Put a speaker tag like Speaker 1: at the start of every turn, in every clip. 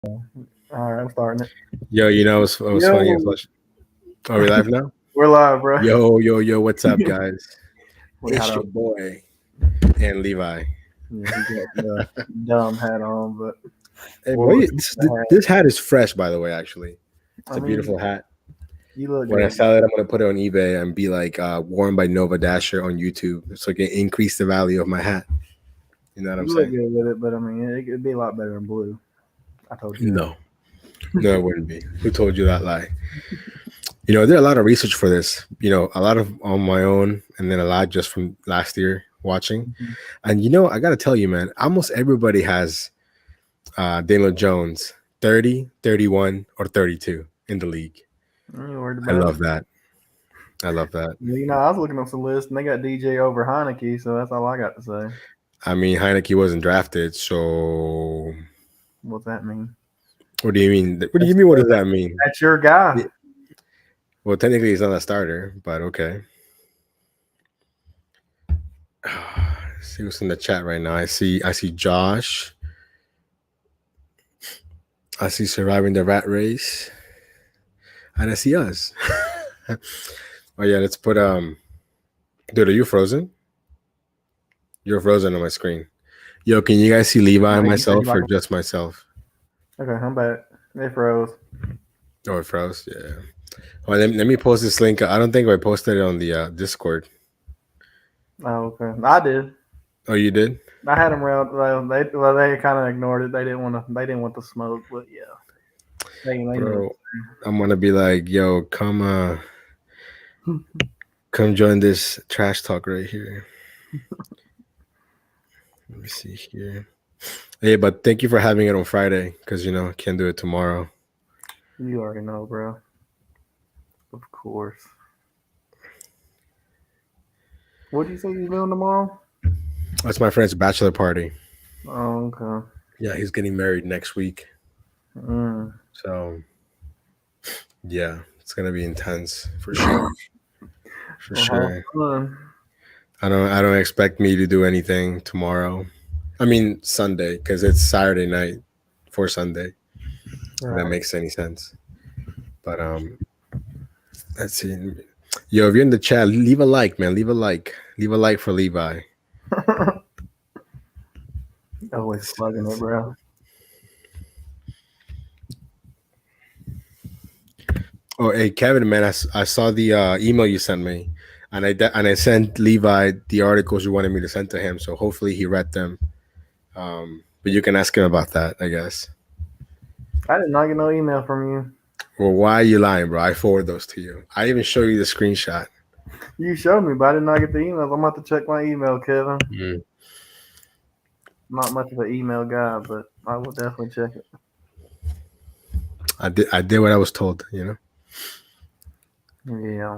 Speaker 1: All right, I'm starting it.
Speaker 2: Yo, it was funny. Are we live now?
Speaker 1: We're live, bro.
Speaker 2: Yo, what's up, guys?
Speaker 1: We
Speaker 2: It's
Speaker 1: had
Speaker 2: your boy and Levi.
Speaker 1: he got the dumb hat on, but
Speaker 2: Hey,
Speaker 1: Well,
Speaker 2: boy, this hat is fresh, by the way. Actually, it's a beautiful hat.
Speaker 1: You look
Speaker 2: When I
Speaker 1: good.
Speaker 2: sell it, I'm gonna put it on eBay and be like worn by Nova Dasher on YouTube, so I can increase the value of my hat. You know what I'm
Speaker 1: You look
Speaker 2: saying?
Speaker 1: good with it, but I mean, it could be a lot better in blue. I told you that.
Speaker 2: No, it wouldn't be. Who told you that lie? I did a lot of research for this. A lot of on my own, and then a lot just from last year watching.
Speaker 1: Mhm.
Speaker 2: And I gotta tell you, man, almost everybody has Dillon Jones 30, 31, or 32 in the league.
Speaker 1: I ain't worried
Speaker 2: I
Speaker 1: about
Speaker 2: love
Speaker 1: it.
Speaker 2: that. I love that.
Speaker 1: I was looking up some lists, and they got DJ over Heineke, so that's all I got to say.
Speaker 2: I mean, Heineke wasn't drafted, so
Speaker 1: What's that mean?
Speaker 2: what do you mean? What do you mean? What does that mean?
Speaker 1: That's your guy.
Speaker 2: Well, technically, he's not a starter, but okay. See what's in the chat right now. I see Josh. I see surviving the rat race, and I see us. Oh yeah, let's put Dude, are you frozen? You're frozen on my screen. Yo, can you guys see Levi and myself or just myself?
Speaker 1: Okay, I'm back. It froze.
Speaker 2: Oh, it froze. Yeah. Well, let me post this link. I don't think I posted it on the Discord.
Speaker 1: Oh, okay. I did.
Speaker 2: Oh, you did?
Speaker 1: I had them railed. They kind of ignored it. They didn't want to. They didn't want the smoke, but yeah. They
Speaker 2: Bro, I'm gonna be like, yo, come join this trash talk right here. Let me see here. Hey, but thank you for having it on Friday, because I can't do it tomorrow.
Speaker 1: You already know, bro. Of course. What do you say you're doing tomorrow?
Speaker 2: That's my friend's bachelor party.
Speaker 1: Oh, okay.
Speaker 2: Yeah, he's getting married next week. So, yeah, it's gonna be intense for sure. For sure. I don't expect me to do anything tomorrow. I mean Sunday, because it's Saturday night for Sunday. If that makes any sense. But let's see. Yo, if you're in the chat, leave a like, man. Leave a like. Leave a like for Levi.
Speaker 1: Always plugging it, bro.
Speaker 2: Oh, hey Kevin, man, I saw the email you sent me, and I sent Levi the articles you wanted me to send to him. So hopefully he read them. But you can ask him about that, I guess.
Speaker 1: I did not get no email from you.
Speaker 2: Well, why are you lying, bro? I forward those to you. I even show you the screenshot.
Speaker 1: You showed me, but I did not get the emails. I'm about to check my email, Kevin. Not much of an email guy, but I will definitely check it.
Speaker 2: I did what I was told,
Speaker 1: Yeah.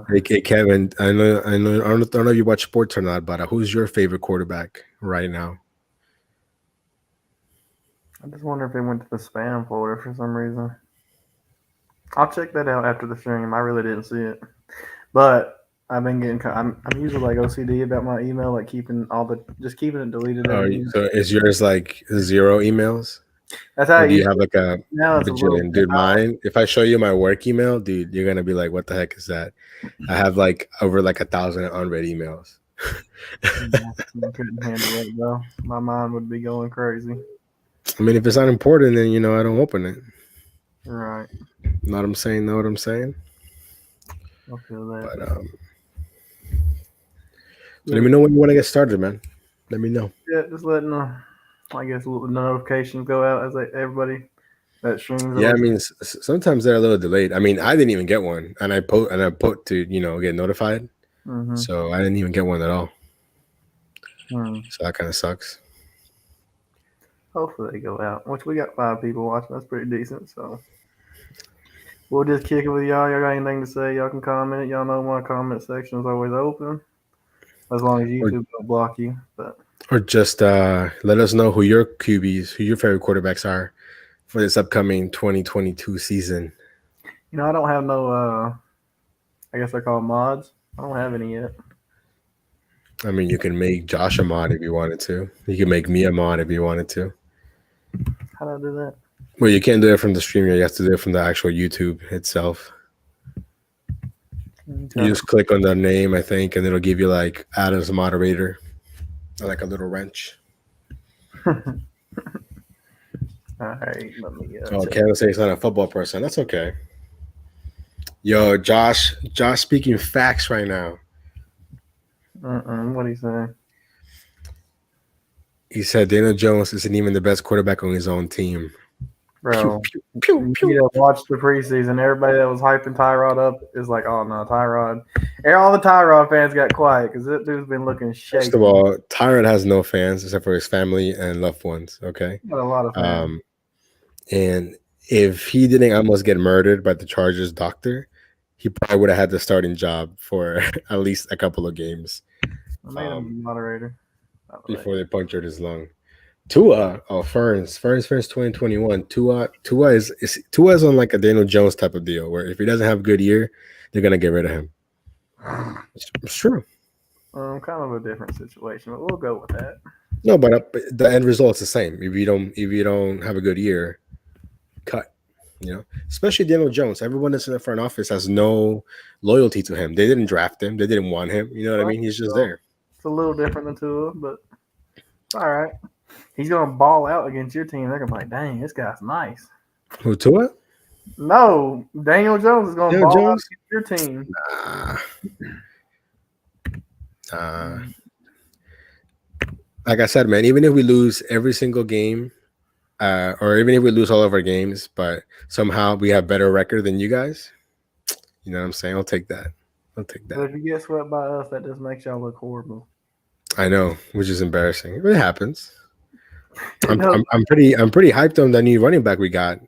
Speaker 2: Hey Kevin, I don't know if you watch sports or not, but who's your favorite quarterback right now?
Speaker 1: I just wonder if it went to the spam folder for some reason. I'll check that out after the stream. I really didn't see it, but I've been getting. I'm usually like OCD about my email, like keeping it deleted.
Speaker 2: Oh, so is yours like 0 emails?
Speaker 1: That's how.
Speaker 2: Or do you have like a
Speaker 1: bajillion?
Speaker 2: Dude, mine. If I show you my work email, dude, you're gonna be like, "What the heck is that?" I have like over like 1,000 unread emails.
Speaker 1: I couldn't handle it, bro. My mind would be going crazy.
Speaker 2: I mean, if it's not important, then I don't open it.
Speaker 1: Right.
Speaker 2: Know what I'm saying? Know what I'm saying?
Speaker 1: I feel that.
Speaker 2: But so let me know when you want to get started, man. Let me know.
Speaker 1: Yeah, just letting I guess the notifications go out as everybody that streams.
Speaker 2: Yeah, I mean, sometimes they're a little delayed. I mean, I didn't even get one, and I put to get notified.
Speaker 1: Mm-hmm.
Speaker 2: So I didn't even get one at all. So that kind of sucks.
Speaker 1: Hopefully they go out. Which we got 5 people watching. That's pretty decent. So we'll just kick it with y'all. Y'all got anything to say? Y'all can comment. Y'all know my comment section is always open, as long as YouTube don't block you. But
Speaker 2: or just let us know who your QBs, who your favorite quarterbacks are for this upcoming 2022 season.
Speaker 1: I don't have no. I guess they're called mods. I don't have any yet.
Speaker 2: I mean, you can make Josh a mod if you wanted to. You can make me a mod if you wanted to.
Speaker 1: How do I do that?
Speaker 2: Well, you can't do it from the streamer. You have to do it from the actual YouTube itself. You just click on the name, I think, and it'll give you like add as a moderator, like a little wrench.
Speaker 1: All right, let me.
Speaker 2: Oh, Candace say he's not a football person. That's okay. Yo, Josh, speaking facts right now.
Speaker 1: What do you say?
Speaker 2: He said Dillon Jones isn't even the best quarterback on his own team.
Speaker 1: Bro, you watch the preseason. Everybody that was hyping Tyrod up is like, oh no, Tyrod. And all the Tyrod fans got quiet because that dude's been looking shaky.
Speaker 2: First of all, Tyrod has no fans except for his family and loved ones. Okay,
Speaker 1: got a lot of fans.
Speaker 2: And if he didn't almost get murdered by the Chargers doctor, he probably would have had the starting job for at least a couple of games.
Speaker 1: I made him moderator
Speaker 2: before they punctured his lung. Tua, Ferns 2021. Tua is on like a Daniel Jones type of deal where if he doesn't have a good year, they're gonna get rid of him. It's true.
Speaker 1: Kind of a different situation, but we'll go with that.
Speaker 2: No, but the end result's the same. If you don't have a good year, cut. You know, especially Dillon Jones. Everyone that's in the front office has no loyalty to him. They didn't draft him. They didn't want him. You know what I mean? He's just there.
Speaker 1: It's a little different than Tua, but it's all right. He's gonna ball out against your team. They're gonna be like, "Dang, this guy's nice."
Speaker 2: Who, Tua?
Speaker 1: No, Daniel Jones is gonna ball out against your team.
Speaker 2: Like I said, man, even if we lose every single game, or even if we lose all of our games, but somehow we have better record than you guys, you know what I'm saying? I'll take that.
Speaker 1: But if you get swept by us, that just makes y'all look horrible.
Speaker 2: I know, which is embarrassing. It happens. I'm pretty hyped on the new running back we got.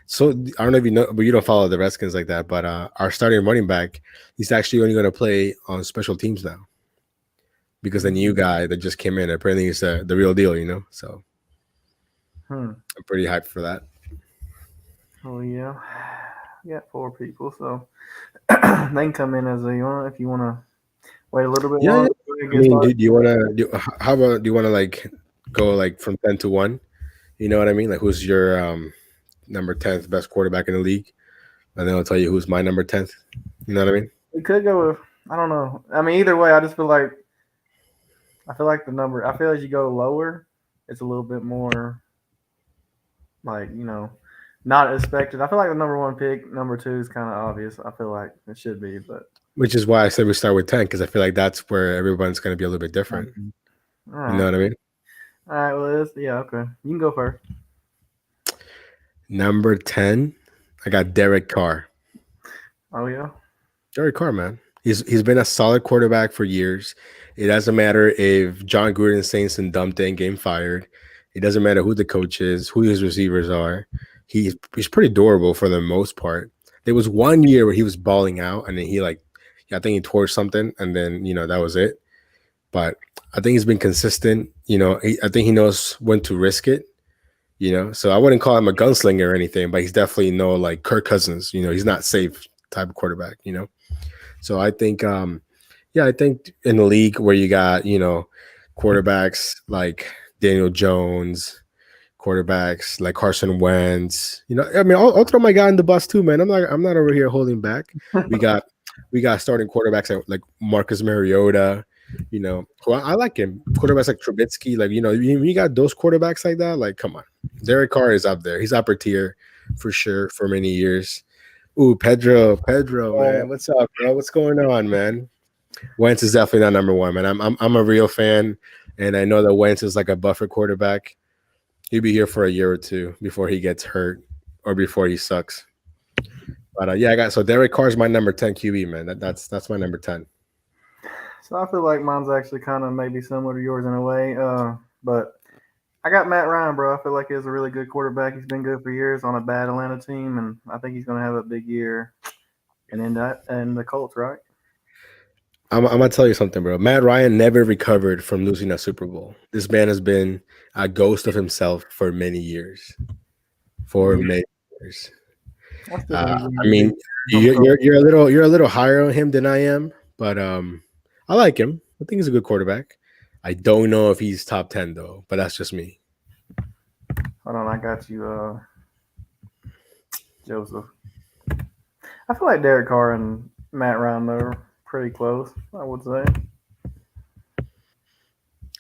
Speaker 2: So I don't know if you know, but you don't follow the Redskins like that. But our starting running back, he's actually only going to play on special teams now, because the new guy that just came in apparently is the real deal, you know. So I'm pretty hyped for that.
Speaker 1: Oh yeah, we got 4 people, so they can come in as they want. If you want to wait a little bit longer.
Speaker 2: I mean, do you want to? How about do you want to like go like from 10 to 1? You know what I mean? Like, who's your number 10th best quarterback in the league? And then I'll tell you who's my number 10th. You know what I mean?
Speaker 1: We could go with, I don't know. I mean, either way, I feel like the number. I feel as you go lower, it's a little bit more like, you know, not expected. I feel like the number 1 pick, number 2 is kind of obvious. I feel like it should be, but
Speaker 2: which is why I said we start with 10, because I feel like that's where everyone's going to be a little bit different. Right. You know what I mean?
Speaker 1: All right. Well, okay. You can go first.
Speaker 2: Number 10, I got Derek Carr.
Speaker 1: Oh yeah,
Speaker 2: Derek Carr, man. He's been a solid quarterback for years. It doesn't matter if John Gruden saying some dumb thing, getting fired. It doesn't matter who the coach is, who his receivers are. He's pretty durable for the most part. There was one year where he was balling out, and then I think he tore something, and then that was it. But I think he's been consistent. I think he knows when to risk it. So I wouldn't call him a gunslinger or anything, but he's definitely no like Kirk Cousins. He's not safe type of quarterback. So I think, I think in the league where you got quarterbacks like Daniel Jones, quarterbacks like Carson Wentz. I mean, I'll throw my guy in the bus too, man. I'm not over here holding back. We got starting quarterbacks like Marcus Mariota. Who I like him. Quarterbacks like Trubitsky, like you got those quarterbacks like that. Like, come on, Derek Carr is up there. He's upper tier for sure for many years. Ooh, Pedro, man, what's up, bro? What's going on, man? Wentz is definitely not number 1, man. I'm a real fan, and I know that Wentz is like a buffer quarterback. He'll be here for a year or 2 before he gets hurt or before he sucks. But so Derek Carr is my number 10 QB, man. That's my number 10.
Speaker 1: So I feel like mine's actually kind of maybe similar to yours in a way, but I got Matt Ryan, bro. I feel like he's a really good quarterback. He's been good for years on a bad Atlanta team, and I think he's going to have a big year. And the Colts, right?
Speaker 2: I'm gonna tell you something, bro. Matt Ryan never recovered from losing a Super Bowl. This man has been a ghost of himself for many years. Many years. I mean, you're a little higher on him than I am, but I like him. I think he's a good quarterback. I don't know if he's top 10 though, but that's just me.
Speaker 1: Hold on, I got you. Joseph. I feel like Derek Carr and Matt Ryan are pretty close. I would say.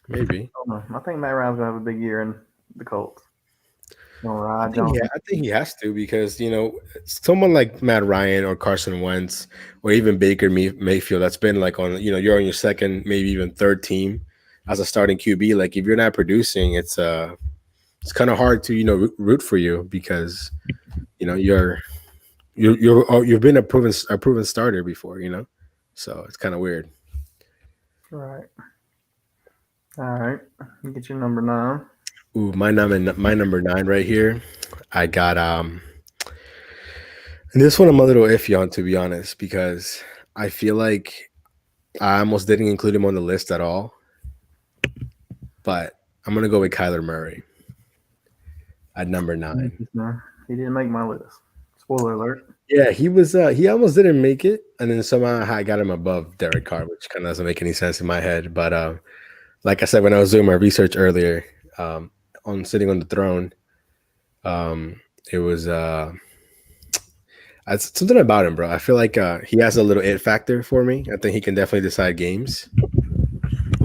Speaker 2: Maybe.
Speaker 1: I think Matt Ryan's gonna have a big year in the Colts.
Speaker 2: I think he has to because someone like Matt Ryan or Carson Wentz or even Baker Mayfield that's been like on you're on your second maybe even third team as a starting QB. Like if you're not producing, it's kind of hard to root for you because you've been a proven starter before, so it's kind of weird.
Speaker 1: Right. All right. You get your number 9.
Speaker 2: Ooh, my number 9 right here. I got and this one I'm a little iffy on, to be honest, because I feel like I almost didn't include him on the list at all. But I'm gonna go with Kyler Murray at number 9.
Speaker 1: He didn't make my list. Spoiler alert.
Speaker 2: Yeah, he was. He almost didn't make it, and then somehow I got him above Derek Carr, which kind of doesn't make any sense in my head. But like I said when I was doing my research earlier, on sitting on the throne, it was something about him, bro. I feel like he has a little it factor for me. I think he can definitely decide games,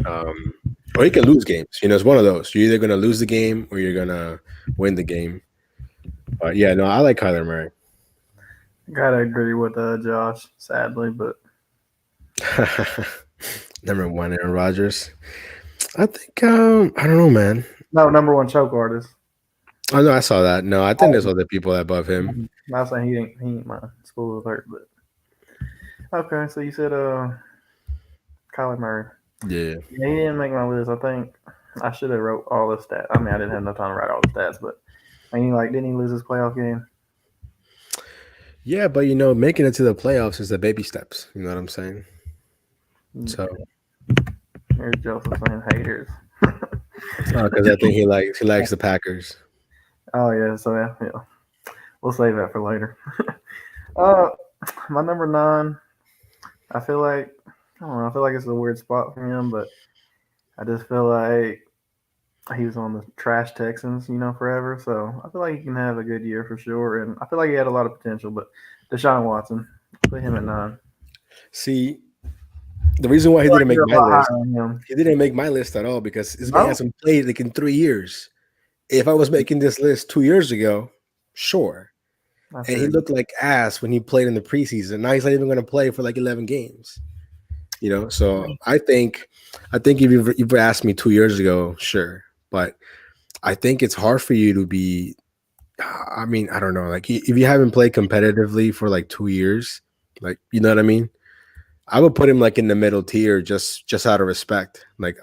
Speaker 2: or he can lose games. It's one of those. You're either gonna lose the game or you're gonna win the game. But yeah, no, I like Kyler Murray.
Speaker 1: Gotta agree with Josh, sadly, but
Speaker 2: number 1, Aaron Rodgers. I think I don't know, man.
Speaker 1: No, number 1 choke artist.
Speaker 2: Oh no, I saw that. No, I think there's other people above him.
Speaker 1: I'm not saying he ain't my spoiler alert, but okay. So you said Kyler Murray.
Speaker 2: Yeah,
Speaker 1: he didn't make my list. I think I should have wrote all the stats. I mean, I didn't have enough time to write all the stats, but I mean, didn't he lose his playoff game?
Speaker 2: Yeah, but making it to the playoffs is the baby steps. You know what I'm saying? So
Speaker 1: here's Joseph saying haters.
Speaker 2: Because I think he likes the Packers.
Speaker 1: Oh yeah, so yeah, we'll save that for later. My number 9. I feel like it's a weird spot for him, but I just feel like he was on the trash Texans, forever. So I feel like he can have a good year for sure, and I feel like he had a lot of potential. But Deshaun Watson, put him at 9.
Speaker 2: See, the reason why he didn't make my list at all because this guy hasn't played like in 3 years. If I was making this list 2 years ago, sure. And he looked like ass when he played in the preseason. Now he's not even going to play for like 11 games. So I think if you asked me 2 years ago, sure. But I think it's hard for you to be, I mean, I don't know. Like if you haven't played competitively for like 2 years, like, you know what I mean? I would put him like in the middle tier just out of respect. Like,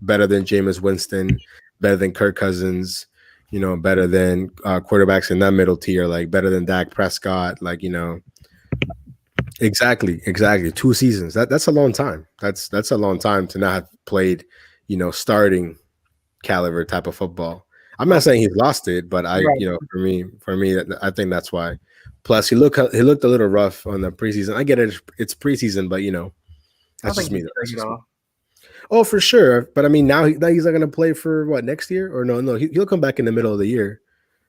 Speaker 2: better than Jameis Winston, better than Kirk Cousins, better than quarterbacks in that middle tier, like better than Dak Prescott, like, Exactly. 2 seasons. That's a long time. That's a long time to not have played, starting caliber type of football. I'm not saying he's lost it, but for me, I think that's why. Plus, he looked a little rough on the preseason. I get it; it's preseason, but that's just me. Oh, for sure. But I mean, now he's not going to play for what, next year, or no? He'll come back in the middle of the year,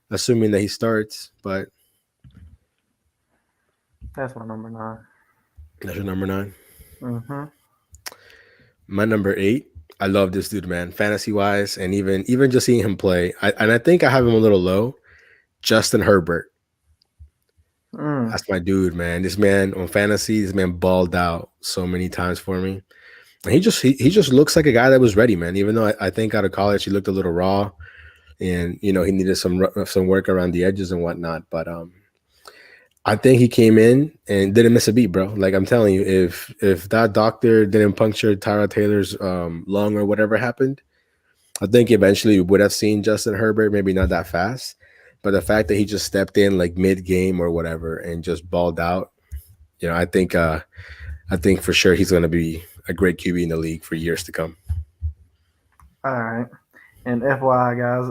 Speaker 2: assuming that he starts. But
Speaker 1: that's my number 9.
Speaker 2: That's your number 9.
Speaker 1: Mm-hmm.
Speaker 2: My number 8. I love this dude, man. Fantasy wise, and even just seeing him play, I think I have him a little low. Justin Herbert. That's my dude, man. This man on fantasy, this man balled out so many times for me. And he just looks like a guy that was ready, man. Even though I think out of college he looked a little raw, and he needed some work around the edges and whatnot. But I think he came in and didn't miss a beat, bro. Like I'm telling you, if that doctor didn't puncture Tyrod Taylor's lung or whatever happened, I think eventually we would have seen Justin Herbert, maybe not that fast. But the fact that he just stepped in like mid-game or whatever and just balled out, I think for sure he's going to be a great QB in the league for years to come.
Speaker 1: All right. And FYI, guys,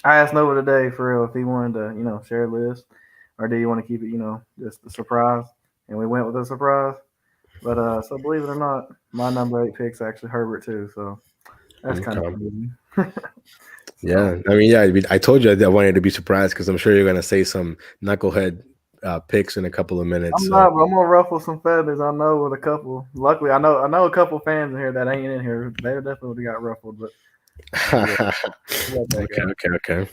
Speaker 1: I asked Nova today for real if he wanted to, share a list, or do you want to keep it, just a surprise? And we went with a surprise. But so believe it or not, my number 8 pick's actually Herbert too. So that's kind of crazy.
Speaker 2: Yeah, I mean, yeah, I told you I wanted to be surprised because I'm sure you're gonna say some knucklehead picks in a couple of minutes.
Speaker 1: I'm
Speaker 2: So
Speaker 1: not, but I'm gonna ruffle some feathers. I know with a couple. Luckily, I know a couple fans in here that ain't in here. They definitely got ruffled, but yeah, let that go.
Speaker 2: okay.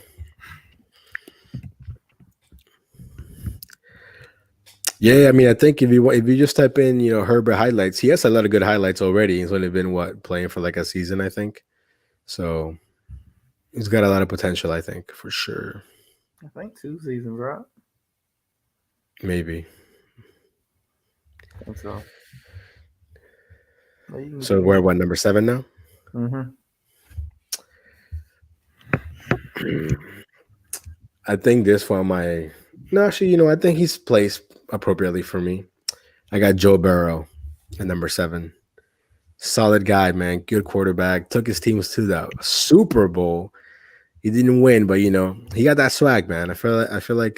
Speaker 2: Yeah, I mean, I think if you just type in, Herbert highlights, he has a lot of good highlights already. He's only been playing for like a season, I think. So he's got a lot of potential, I think, for sure.
Speaker 1: I think 2 seasons, right?
Speaker 2: Maybe.
Speaker 1: I think so.
Speaker 2: So we're what, number 7 now?
Speaker 1: Mm-hmm.
Speaker 2: I think this one no, actually, I think he's placed appropriately for me. I got Joe Barrow at number 7. Solid guy, man. Good quarterback. Took his teams to the Super Bowl. He didn't win, but he got that swag, man. I feel like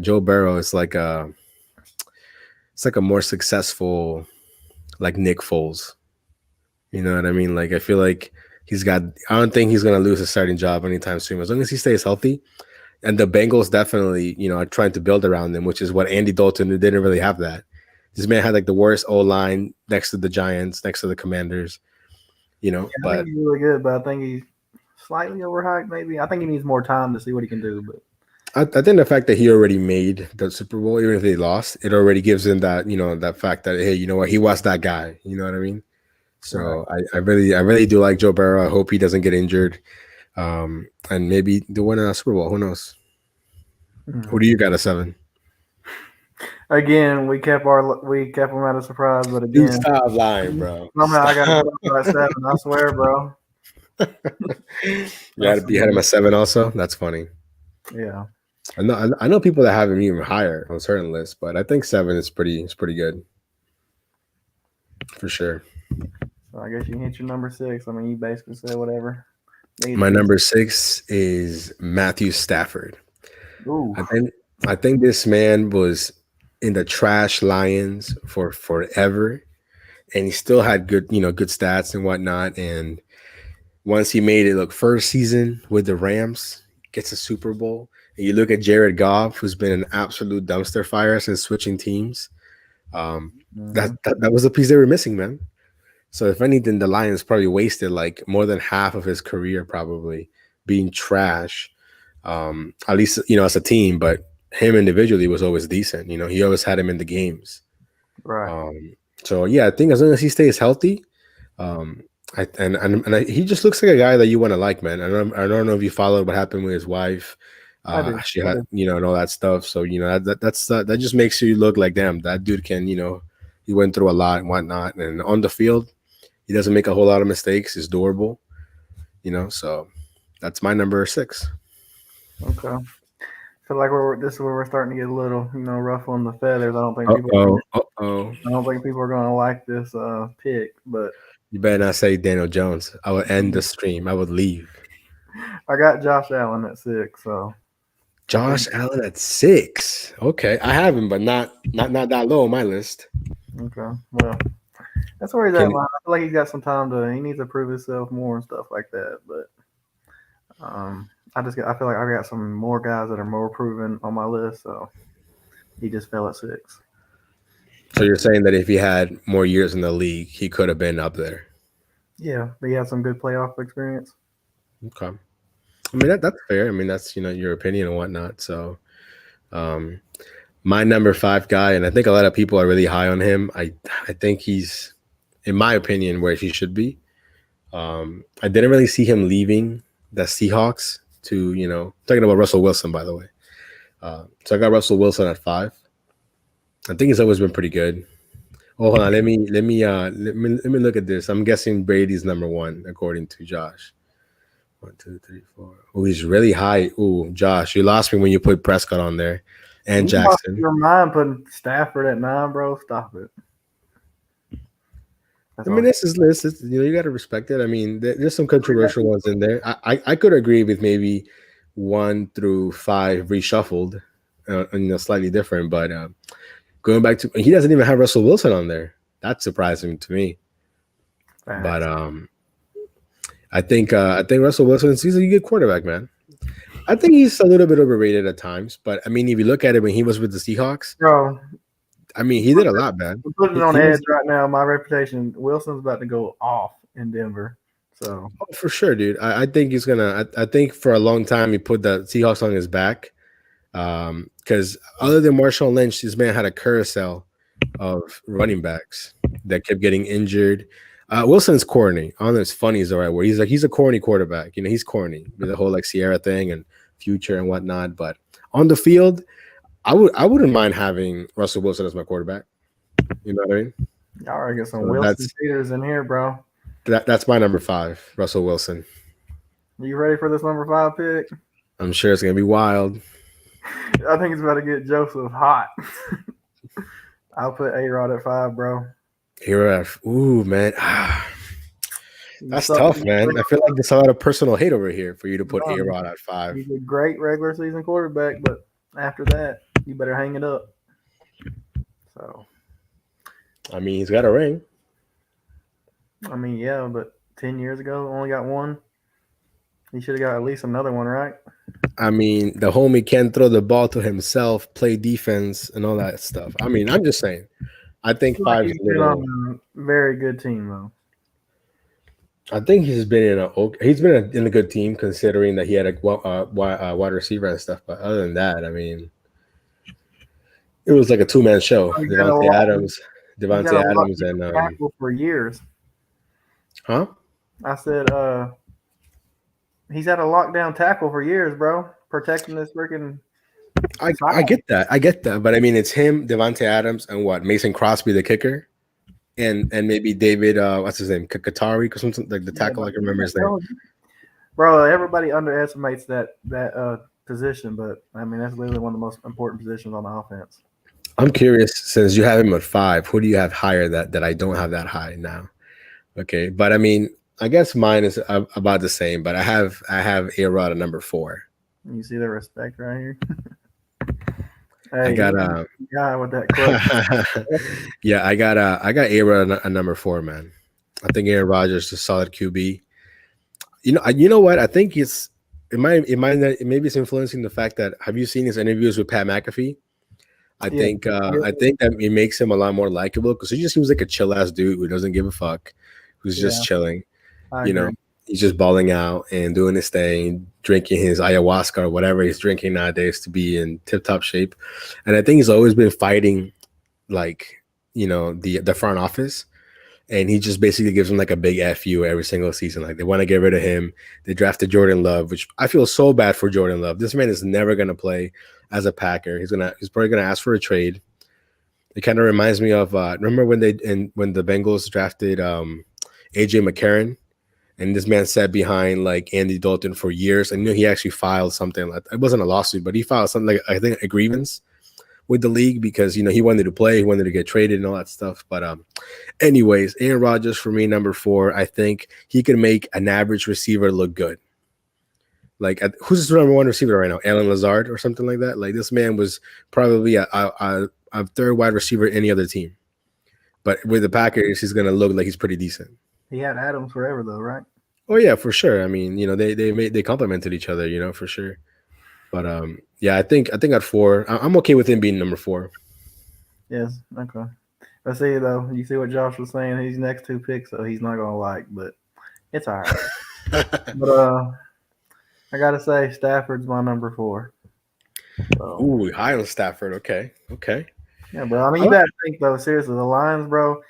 Speaker 2: Joe Barrow is like it's like a more successful like Nick Foles. You know what I mean? Like I feel like I don't think he's gonna lose his starting job anytime soon. As long as he stays healthy. And the Bengals definitely, are trying to build around them, which is what Andy Dalton didn't really have that. This man had like the worst O-line next to the Giants, next to the Commanders,
Speaker 1: I
Speaker 2: but
Speaker 1: think he's really good, but I think he's slightly overhyped. Maybe I think he needs more time to see what he can do. But
Speaker 2: I think the fact that he already made the Super Bowl, even if they lost, it already gives him that, that fact that, hey, you know what, he was that guy. You know what I mean? So right. I really do like Joe Barrow. I hope he doesn't get injured. And maybe they win a Super Bowl. Who knows? Who do you got at 7?
Speaker 1: Again, we kept him at a surprise, but again,
Speaker 2: dude, stop lying, bro.
Speaker 1: Somehow I got him at 7. I swear, bro.
Speaker 2: You had him at 7 also. That's funny.
Speaker 1: Yeah,
Speaker 2: I know people that have him even higher on certain lists, but I think 7 is pretty good for sure.
Speaker 1: So I guess you hit your number 6. I mean, you basically said whatever.
Speaker 2: My number 6 is Matthew Stafford.
Speaker 1: Ooh.
Speaker 2: I think this man was in the trash Lions for forever, and he still had good stats and whatnot. And once he made it, look, first season with the Rams, gets a Super Bowl. And you look at Jared Goff, who's been an absolute dumpster fire since switching teams. That was the piece they were missing, man. So if anything, the Lions probably wasted like more than half of his career probably being trash. At least, as a team, but him individually was always decent. He always had him in the games.
Speaker 1: Right.
Speaker 2: So yeah, I think as long as he stays healthy, he just looks like a guy that you want to like, man. I don't know if you followed what happened with his wife. She had, and all that stuff. So that just makes you look like, damn, that dude can, he went through a lot and whatnot. And on the field, he doesn't make a whole lot of mistakes. He's durable, So that's my number 6.
Speaker 1: Okay. I feel like this is where we're starting to get a little, ruffling the feathers. I don't think people are going to like this pick, but
Speaker 2: you better not say Daniel Jones. I would end the stream. I would leave.
Speaker 1: I got Josh Allen at 6, so
Speaker 2: Josh Allen at 6. Okay, I have him, but not that low on my list.
Speaker 1: Okay, well, that's where he's at. I feel like he's got some time he needs to prove himself more and stuff like that. But I feel like I got some more guys that are more proven on my list, so he just fell at 6.
Speaker 2: So you're saying that if he had more years in the league, he could have been up there?
Speaker 1: Yeah, but he had some good playoff experience.
Speaker 2: Okay. I mean, that's fair. I mean, that's, your opinion and whatnot. So my number 5 guy, and I think a lot of people are really high on him. I think he's, in my opinion, where he should be. I didn't really see him leaving the Seahawks to, talking about Russell Wilson, by the way. So I got Russell Wilson at 5. I think he's always been pretty good. Oh, hold on. Let me look at this. I'm guessing Brady's number 1 according to Josh. 1, 2, 3, 4. Oh, he's really high. Oh, Josh, you lost me when you put Prescott on there and Jackson.
Speaker 1: Your mind putting Stafford at 9, bro. Stop it.
Speaker 2: I mean, this is you got to respect it. I mean, there's some controversial ones in there. I could agree with maybe 1 through 5 reshuffled, slightly different. But going back to, he doesn't even have Russell Wilson on there. That's surprising to me. But I think Russell Wilson, he's a good quarterback, man. I think he's a little bit overrated at times, but I mean, if you look at it when he was with the Seahawks,
Speaker 1: Bro,
Speaker 2: I mean, he did a lot, man.
Speaker 1: I'm putting it on
Speaker 2: He
Speaker 1: edge
Speaker 2: was,
Speaker 1: right now. My reputation, Wilson's about to go off in Denver. So
Speaker 2: oh, for sure, dude. I think he's gonna. I think for a long time he put the Seahawks on his back, because other than Marshawn Lynch, this man had a carousel of running backs that kept getting injured. Wilson's corny. I don't know if it's funny is the right word. He's a corny quarterback. You know, he's corny with the whole like Sierra thing and future and whatnot. But on the field, I wouldn't mind having Russell Wilson as my quarterback. You know what I mean?
Speaker 1: y'all are get some
Speaker 2: So
Speaker 1: Wilson Peters in here, bro.
Speaker 2: that's my number 5, Russell Wilson.
Speaker 1: You ready for this number 5 pick?
Speaker 2: I'm sure it's gonna be wild.
Speaker 1: I think it's about to get Joseph hot. I'll put A-Rod at 5, bro.
Speaker 2: Ooh, man. That's tough, man. I feel like there's a lot of personal hate over here for you to put A-Rod at 5.
Speaker 1: He's a great regular season quarterback, but after that, you better hang it up. So,
Speaker 2: I mean, he's got a ring.
Speaker 1: I mean, yeah, but 10 years ago, only got one. He should have got at least another one, right?
Speaker 2: I mean, the homie can throw the ball to himself, play defense, and all that stuff. I mean, I'm just saying. I think 5 is a little.
Speaker 1: On a very good team, though.
Speaker 2: I think he's been in a good team considering that he had a wide receiver and stuff. But other than that, I mean, it was like a 2-man show. Devontae Adams, and
Speaker 1: tackle for years.
Speaker 2: Huh?
Speaker 1: I said, he's had a lockdown tackle for years, bro, protecting this freaking.
Speaker 2: I get that, but I mean, it's him, Devontae Adams, and what Mason Crosby, the kicker, and maybe David, what's his name, Katari or something like the tackle. I can remember his name.
Speaker 1: Bro, everybody underestimates that position, but I mean that's literally one of the most important positions on the offense. I'm
Speaker 2: curious, since you have him at 5, who do you have higher that I don't have that high now? Okay, but I mean, I guess mine is about the same, but I have A-Rod at number 4.
Speaker 1: You see the respect right here. Hey,
Speaker 2: I got
Speaker 1: guy with that quote.
Speaker 2: Yeah, I got A-Rod at number 4, man. I think Aaron Rodgers is a solid QB. You know what? I think maybe it's influencing the fact that, have you seen his interviews with Pat McAfee? I think that it makes him a lot more likable because he just seems like a chill ass dude who doesn't give a fuck, who's just chilling. You know, he's just balling out and doing his thing, drinking his ayahuasca or whatever he's drinking nowadays to be in tip top shape. And I think he's always been fighting, like, you know, the front office. And he just basically gives him like a big FU every single season. Like, they want to get rid of him. They drafted Jordan Love, which I feel so bad for Jordan Love. This man is never going to play as a Packer. He's probably going to ask for a trade. It kind of reminds me of remember when the Bengals drafted AJ McCarron, and this man sat behind like Andy Dalton for years. I knew he actually filed something like, it wasn't a lawsuit, but he filed something like, I think, a grievance with the league because, you know, he wanted to play, he wanted to get traded and all that stuff. But anyways, Aaron Rodgers for me, number 4. I think he can make an average receiver look good. Like, who's his number 1 receiver right now? Alan Lazard or something like that. Like, this man was probably a 3rd wide receiver in any other team. But with the Packers, he's gonna look like he's pretty decent.
Speaker 1: He had Adams forever though, right?
Speaker 2: Oh yeah, for sure. I mean, you know, they complemented each other, you know, for sure. But yeah, I think at 4, I'm okay with him being number 4.
Speaker 1: Yes, okay. But see though, you see what Josh was saying. He's next 2 picks, so he's not gonna like, but it's all right. But I gotta say, Stafford's my number 4. So.
Speaker 2: Ooh, high on Stafford. Okay.
Speaker 1: Yeah, bro. I mean, you gotta think though. Seriously, the Lions, bro,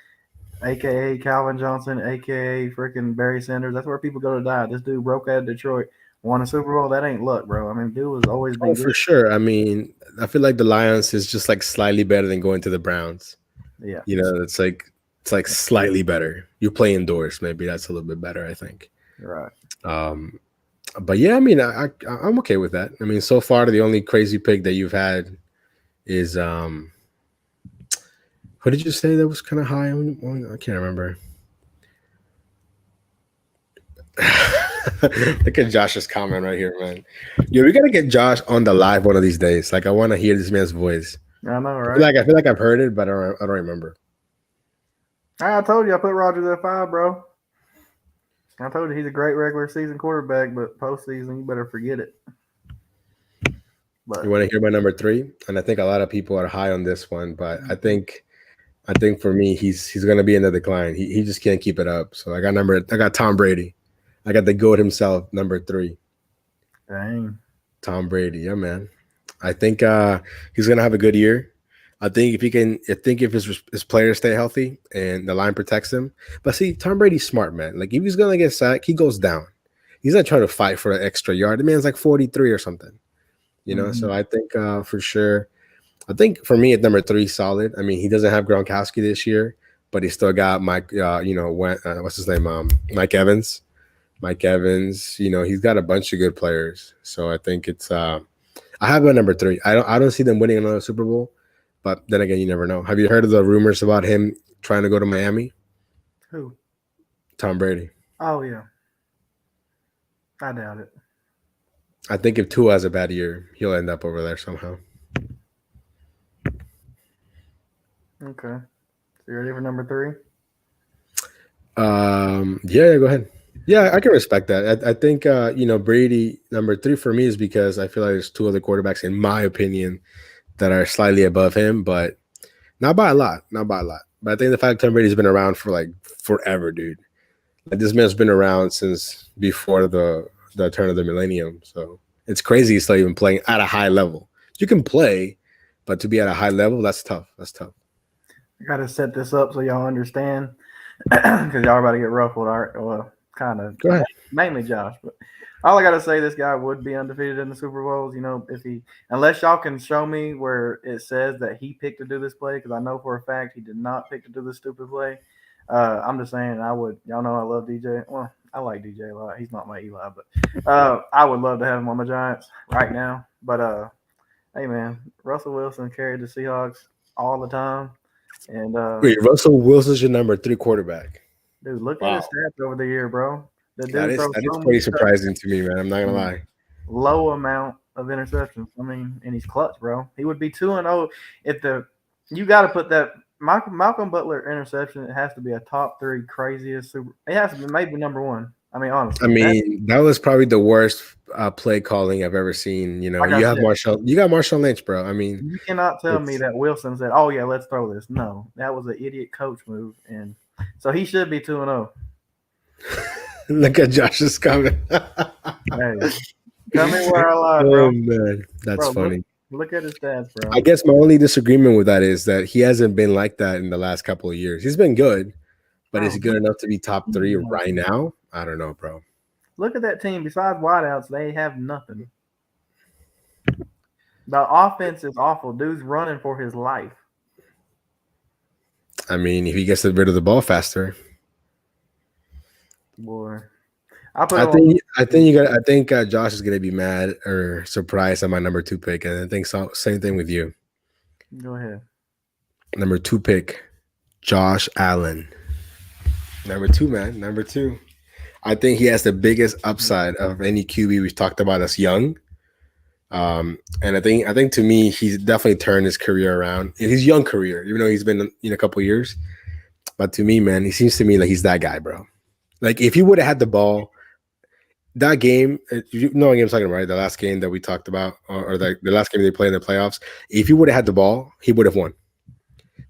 Speaker 1: aka Calvin Johnson, aka freaking Barry Sanders. That's where people go to die. This dude broke out of Detroit, won a Super Bowl. That ain't luck, bro. I mean, dude was always been good.
Speaker 2: For sure. I mean, I feel like the Lions is just like slightly better than going to the Browns. Yeah, you know, it's like slightly better. You play indoors, maybe that's a little bit better, I think.
Speaker 1: Right.
Speaker 2: But yeah, I mean, I'm okay with that. I mean, so far the only crazy pick that you've had is what did you say that was kind of high? I can't remember. Look at Josh's comment right here, man. Yo, we gotta get Josh on the live one of these days. Like, I want to hear this man's voice.
Speaker 1: I know, right?
Speaker 2: I feel like I've heard it, but I don't remember.
Speaker 1: I told you I put Rodgers at 5, bro. I told you he's a great regular season quarterback, but postseason you better forget it.
Speaker 2: You
Speaker 1: But
Speaker 2: want to hear my number 3? And I think a lot of people are high on this one, but I think for me he's gonna be in the decline. He just can't keep it up. So I got Tom Brady. I got the GOAT himself, number 3.
Speaker 1: dang,
Speaker 2: Tom Brady, yeah, man. I think he's gonna have a good year. I think if his players stay healthy and the line protects him. But see, Tom Brady's smart, man. Like if he's gonna get sacked, he goes down. He's not trying to fight for an extra yard. The man's like 43 or something, you know.
Speaker 1: mm-hmm.
Speaker 2: So I think for sure. I think for me at number 3, solid. I mean, he doesn't have Gronkowski this year, but he still got Mike. What's his name? Mike Evans. Mike Evans. You know, he's got a bunch of good players. So I think it's. I have him at number 3. I don't see them winning another Super Bowl, but then again, you never know. Have you heard of the rumors about him trying to go to Miami?
Speaker 1: Who?
Speaker 2: Tom Brady.
Speaker 1: Oh yeah, I doubt it.
Speaker 2: I think if Tua has a bad year, he'll end up over there somehow.
Speaker 1: Okay, so you ready for number 3?
Speaker 2: Yeah, go ahead. Yeah, I can respect that. I think Brady number 3 for me is because I feel like there's 2 other quarterbacks in my opinion that are slightly above him, but not by a lot, not by a lot. But I think the fact Tom Brady's been around for like forever, dude. Like this man's been around since before the turn of the millennium. So it's crazy he's still even playing at a high level. You can play, but to be at a high level, that's tough. That's tough.
Speaker 1: I gotta set this up so y'all understand, because y'all are about to get ruffled. All right, well, kind of,
Speaker 2: Go ahead.
Speaker 1: mainly Josh, but all I gotta say, this guy would be undefeated in the Super Bowls. You know, if he, unless y'all can show me where it says that he picked to do this play, because I know for a fact he did not pick to do this stupid play. I'm just saying, I would. Y'all know I love DJ. Well, I like DJ a lot. He's not my Eli, but I would love to have him on the Giants right now. But hey man, Russell Wilson carried the Seahawks all the time. And
Speaker 2: Wait, Russell Wilson's your number 3 quarterback.
Speaker 1: dude, look at his
Speaker 2: Wow.
Speaker 1: stats over the year, bro. The
Speaker 2: That
Speaker 1: dude
Speaker 2: is
Speaker 1: throws
Speaker 2: that is
Speaker 1: so many
Speaker 2: pretty surprising to me, man. I'm not gonna
Speaker 1: touchdowns,
Speaker 2: lie.
Speaker 1: low amount of interceptions. I mean, and he's clutch, bro. He would be 2-0 if the you got to put that Malcolm Butler interception. It has to be a top 3 craziest super. It has to be maybe number 1. I mean,
Speaker 2: I
Speaker 1: honestly, that
Speaker 2: mean, that was probably the worst play calling I've ever seen. You know,
Speaker 1: like I said,
Speaker 2: You got Marshall Lynch, bro. I mean,
Speaker 1: you cannot tell me
Speaker 2: it's
Speaker 1: that Wilson said, "Oh yeah, let's throw this." No, that was an idiot coach move, and so he should be 2-0.
Speaker 2: look at Josh's comment.
Speaker 1: Hey, tell me where I lied,
Speaker 2: Oh
Speaker 1: bro.
Speaker 2: man, that's
Speaker 1: Bro,
Speaker 2: funny.
Speaker 1: look at his stats,
Speaker 2: I
Speaker 1: bro.
Speaker 2: guess my only disagreement with that is that he hasn't been like that in the last couple of years. He's been good, but is
Speaker 1: Bro,
Speaker 2: he good enough to be top 3
Speaker 1: no.
Speaker 2: right now? I don't know, bro.
Speaker 1: Look at that team. Besides wideouts, they have nothing. The offense is awful. Dude's running for his life.
Speaker 2: I mean, if he gets rid of the ball faster,
Speaker 1: Boy, I put him on.
Speaker 2: I think Josh is gonna be mad or surprised at my number 2 pick, and I think same thing with you.
Speaker 1: Go ahead.
Speaker 2: Number 2 pick, Josh Allen. Number 2, man. Number 2. I think he has the biggest upside of any QB we've talked about that's young. And I think to me, he's definitely turned his career around. In his young career, even though he's been in a couple of years. But to me, man, he seems to me like he's that guy, bro. Like if he would have had the ball, that game, you know what game I'm talking about, right? The last game that we talked about, or the last game they played in the playoffs. If he would have had the ball, he would have won.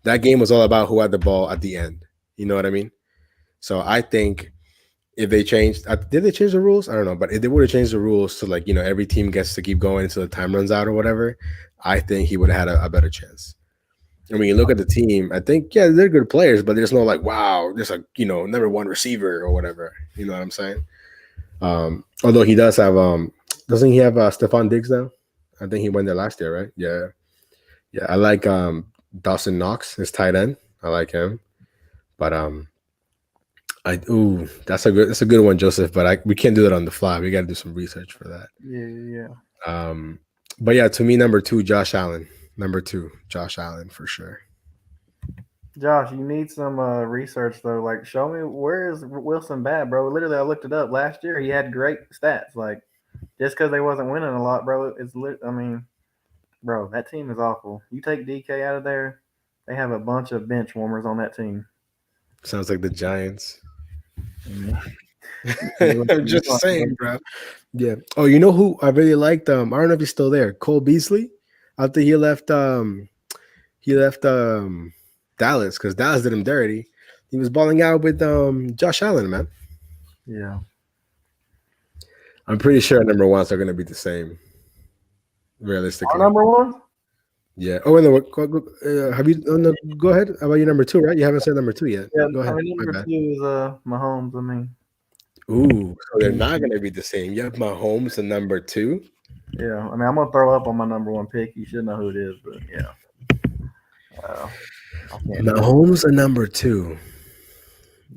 Speaker 2: That game was all about who had the ball at the end. You know what I mean? So I think if they changed, did they change the rules? I don't know, but if they would have changed the rules to like every team gets to keep going until the time runs out or whatever, I think he would have had a better chance. And when you look at the team, I think they're good players, but there's no like wow, there's a number 1 receiver or whatever. You know what I'm saying? Although he does have doesn't he have Stephon Diggs now? I think he went there last year, right? Yeah. I like Dawson Knox, his tight end. I like him, but that's a good one, Joseph. But we can't do that on the fly. We got to do some research for that.
Speaker 1: Yeah.
Speaker 2: But yeah, to me, number 2, Josh Allen. Number 2, Josh Allen for sure.
Speaker 1: Josh, you need some research though. Like, show me where is Wilson bad, bro? Literally, I looked it up. Last year, he had great stats. Like, just because they wasn't winning a lot, bro. I mean, bro, that team is awful. You take DK out of there, they have a bunch of bench warmers on that team.
Speaker 2: Sounds like the Giants.
Speaker 1: Mhm.
Speaker 2: I'm just saying, bro. Yeah. Oh, you know who I really liked? I don't know if he's still there. Cole Beasley. After he left Dallas because Dallas did him dirty. He was balling out with Josh Allen, man.
Speaker 1: Yeah.
Speaker 2: I'm pretty sure number ones are gonna be the same. Realistically.
Speaker 1: Our number one?
Speaker 2: Yeah. Oh, and have you? Oh, no, go ahead. How about your number two? Right? You haven't said number two yet.
Speaker 1: Yeah.
Speaker 2: Go ahead.
Speaker 1: I mean, number two is Mahomes. I mean.
Speaker 2: Ooh, so they're not gonna be the same. You have Mahomes and number two.
Speaker 1: Yeah. I mean, I'm gonna throw up on my number one pick. You should know who it is, but yeah.
Speaker 2: Mahomes and number two.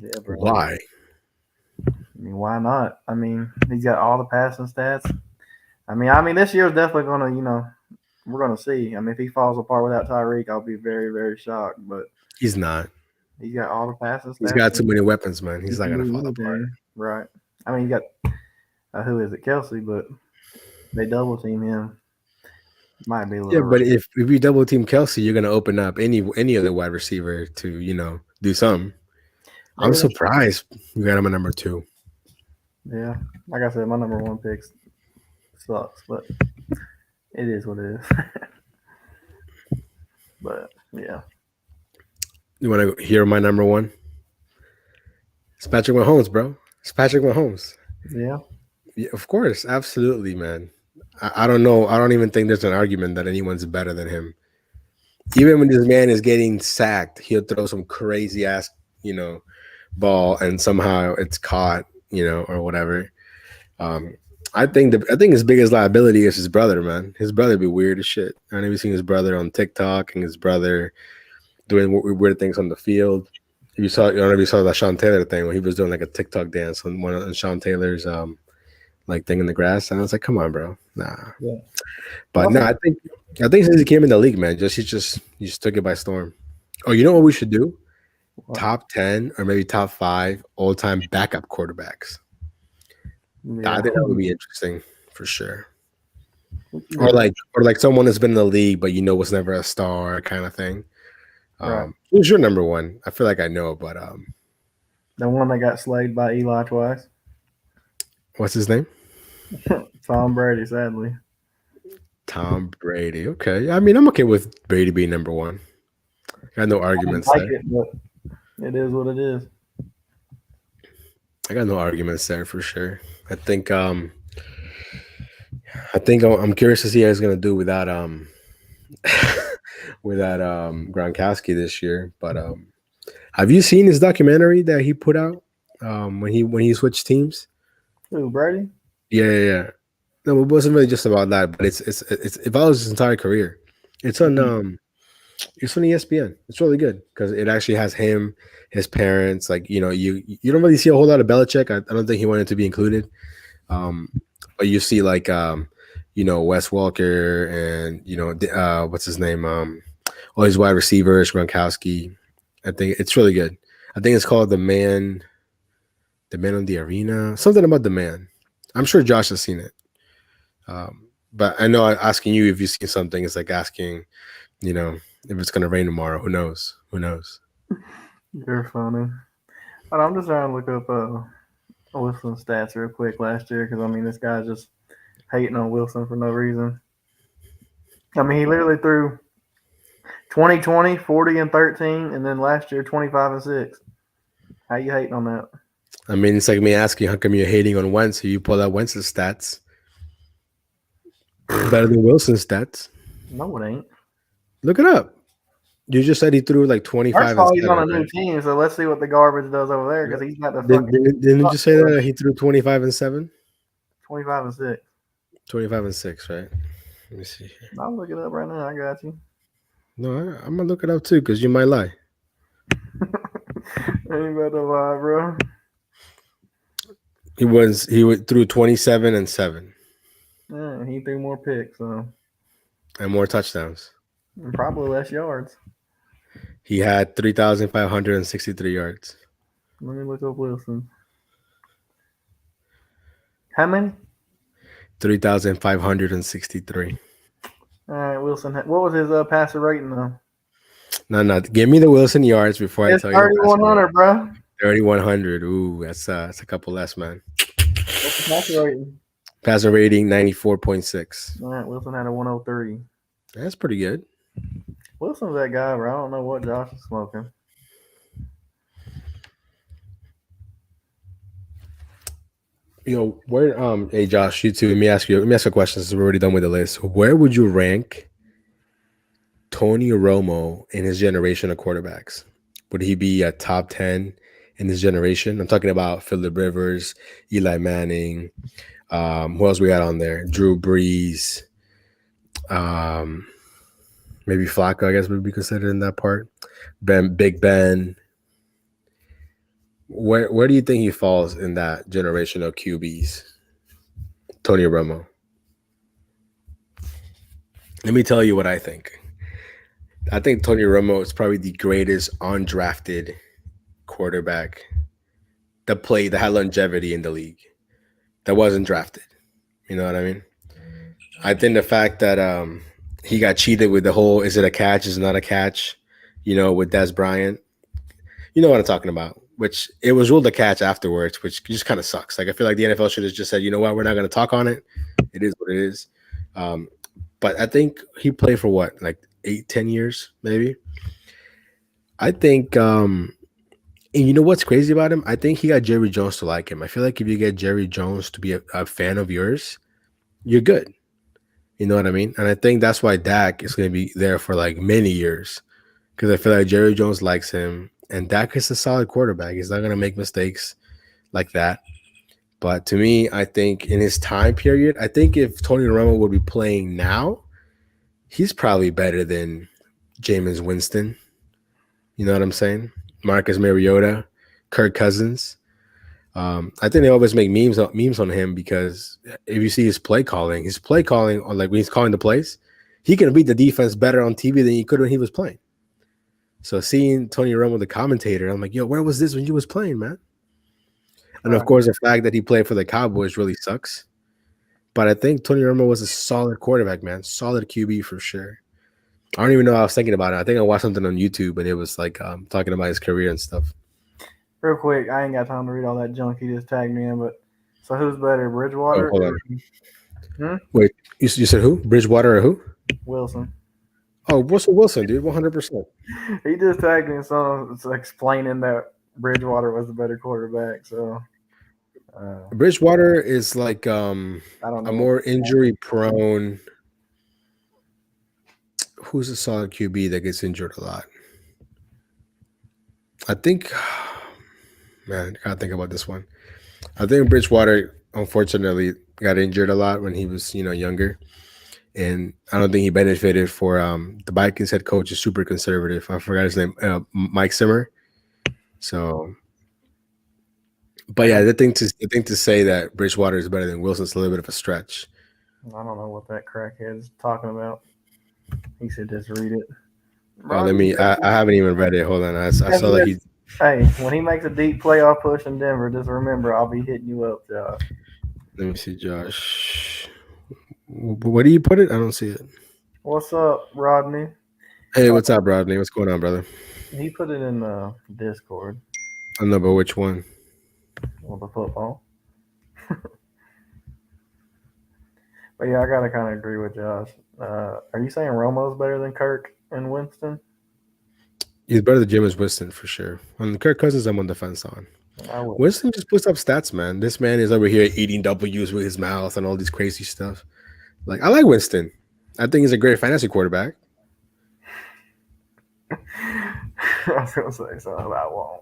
Speaker 1: Yeah,
Speaker 2: why?
Speaker 1: I mean, why not? I mean, he's got all the passing stats. I mean, this year's definitely gonna, we're gonna see. I mean, if he falls apart without Tyreek, I'll be very, very shocked. But
Speaker 2: he's not.
Speaker 1: He's got all the passing stats.
Speaker 2: He's got too many weapons, man. He's not gonna fall apart.
Speaker 1: Right. I mean, you got who is it, Kelsey? But they double team him. Might be a little.
Speaker 2: Yeah, but if you double team Kelsey, you're gonna open up any other wide receiver to do something. I'm surprised you got him at number two.
Speaker 1: Yeah, like I said, my number one pick sucks, but it is what it is. But yeah,
Speaker 2: you want to hear my number one? It's Patrick Mahomes, bro. It's Patrick Mahomes.
Speaker 1: Yeah,
Speaker 2: of course, absolutely, man. I don't know. I don't even think there's an argument that anyone's better than him. Even when this man is getting sacked, he'll throw some crazy ass, ball, and somehow it's caught, or whatever. I think his biggest liability is his brother, man. His brother be weird as shit. I never seen his brother on TikTok and his brother doing weird things on the field. I don't know if you saw that Sean Taylor thing when he was doing like a TikTok dance on one of Sean Taylor's like thing in the grass, and I was like, come on, bro, nah. Yeah. But no, I think since he came in the league, man, he just took it by storm. Oh, you know what we should do? What? Top 10 or maybe top 5 all-time backup quarterbacks. Yeah. I think that would be interesting for sure. Or like someone that's been in the league but was never a star kind of thing. Right. Who's your number one? I feel like I know, but
Speaker 1: the one that got slayed by Eli twice.
Speaker 2: What's his name?
Speaker 1: Tom Brady, sadly.
Speaker 2: Tom Brady. Okay. I mean, I'm okay with Brady being number one. Got no arguments there.
Speaker 1: It is what it is.
Speaker 2: I got no arguments there for sure. I think I'm curious to see how he's gonna do without Gronkowski this year. But have you seen his documentary that he put out when he switched teams?
Speaker 1: Who, Brady?
Speaker 2: Yeah. No, it wasn't really just about that, but it follows his entire career. It's on ESPN. It's really good because it actually has him, his parents. Like you don't really see a whole lot of Belichick. I don't think he wanted to be included. But you see like Wes Walker and what's his name? All his wide receivers, Gronkowski. I think it's really good. I think it's called The Man on the Arena. Something about the man. I'm sure Josh has seen it. But I know asking you if you've seen something is like asking, if it's gonna rain tomorrow. Who knows?
Speaker 1: You're funny. I'm just trying to look up Wilson's stats real quick last year because this guy's just hating on Wilson for no reason. He literally threw 2020, 40 and 13, and then last year 25 and 6. How you hating on that?
Speaker 2: It's like me asking how come you're hating on Wentz. So you pull out Wentz's stats. Better than Wilson's stats.
Speaker 1: No, it ain't.
Speaker 2: Look it up. You just said he threw like 25.
Speaker 1: First of all, he's on a new team, so let's see what the garbage does over there because he's got the fucking.
Speaker 2: Didn't you say that he threw 25 and 7?
Speaker 1: 25 and 6.
Speaker 2: 25 and 6, right? Let me see here.
Speaker 1: I'll look it up right now. I got you.
Speaker 2: No, I'm gonna look it up too because you might lie.
Speaker 1: Ain't about to lie, bro.
Speaker 2: He threw 27 and 7.
Speaker 1: Yeah, he threw more picks, so.
Speaker 2: And more touchdowns.
Speaker 1: And probably less yards.
Speaker 2: He had 3,563 yards.
Speaker 1: Let me look up Wilson. How many?
Speaker 2: 3,563.
Speaker 1: All right, Wilson. What was his passer rating though?
Speaker 2: No. Give me the Wilson yards before I tell you.
Speaker 1: 3,100, bro.
Speaker 2: 3,100. Ooh, that's a couple less, man.
Speaker 1: What's the passer rating?
Speaker 2: Passer rating 94.6.
Speaker 1: All right, Wilson had a 103.
Speaker 2: That's pretty good.
Speaker 1: Wilson's that guy, bro. I don't know what Josh is smoking.
Speaker 2: Where hey Josh, you too. Let me ask you a question since we're already done with the list. Where would you rank Tony Romo in his generation of quarterbacks? Would he be a top 10 in his generation? I'm talking about Phillip Rivers, Eli Manning. Who else we got on there? Drew Brees. Um, maybe Flacco, I guess, would be considered in that part. Big Ben. Where do you think he falls in that generation of QBs? Tony Romo. Let me tell you what I think. I think Tony Romo is probably the greatest undrafted quarterback that had longevity in the league, that wasn't drafted. You know what I mean? I think the fact that he got cheated with the whole "is it a catch? Is it not a catch?" With Des Bryant. You know what I'm talking about. Which it was ruled a catch afterwards, which just kind of sucks. Like I feel like the NFL should have just said, you know what, we're not going to talk on it. It is what it is. But I think he played for what, like 8-10 years, maybe. I think, and you know what's crazy about him? I think he got Jerry Jones to like him. I feel like if you get Jerry Jones to be a fan of yours, you're good. You know what I mean? And I think that's why Dak is going to be there for like many years, because I feel like Jerry Jones likes him, and Dak is a solid quarterback. He's not going to make mistakes like that. But to me, I think in his time period, I think if Tony Romo would be playing now, he's probably better than Jameis Winston. You know what I'm saying? Marcus Mariota, Kirk Cousins. I think they always make memes on him because if you see his play calling on, like when he's calling the plays, he can beat the defense better on TV than he could when he was playing. So seeing Tony Romo, the commentator, I'm like, yo, where was this when you was playing, man? And of course, the fact that he played for the Cowboys really sucks. But I think Tony Romo was a solid quarterback, man. Solid QB for sure. I don't even know. I was thinking about it. I think I watched something on YouTube, and it was like talking about his career and stuff.
Speaker 1: Real quick, I ain't got time to read all that junk he just tagged me in, but so who's better, Bridgewater?
Speaker 2: Hold on. Wait, you said who? Bridgewater or who?
Speaker 1: Wilson.
Speaker 2: Oh, Russell Wilson, dude, 100%.
Speaker 1: He just tagged me in something explaining that Bridgewater was the better quarterback. So
Speaker 2: Bridgewater is like
Speaker 1: I don't know.
Speaker 2: a more injury prone. Who's a solid QB that gets injured a lot? I think, man, I gotta think about this one. I think Bridgewater unfortunately got injured a lot when he was, younger, and I don't think he benefited for the Vikings head coach is super conservative. I forgot his name, Mike Zimmer. So, but yeah, the thing to say that Bridgewater is better than Wilson's a little bit of a stretch.
Speaker 1: I don't know what that crackhead is talking about. He should just read it.
Speaker 2: I haven't even read it. Hold on, I saw that he.
Speaker 1: Hey, when he makes a deep playoff push in Denver, just remember I'll be hitting you up, Josh.
Speaker 2: Let me see, Josh. Where do you put it? I don't see it.
Speaker 1: What's up, Rodney?
Speaker 2: Hey, what's up, Rodney? What's going on, brother?
Speaker 1: He put it in the Discord.
Speaker 2: I don't know, but which one?
Speaker 1: Well, the football. But yeah, I gotta kind of agree with Josh. Are you saying Romo's better than Kirk and Winston?
Speaker 2: He's better than Jameis Winston for sure. On Kirk Cousins, I'm on the fence on. Winston just puts up stats, man. This man is over here eating W's with his mouth and all this crazy stuff. Like, I like Winston. I think he's a great fantasy quarterback.
Speaker 1: I was gonna say something, I won't.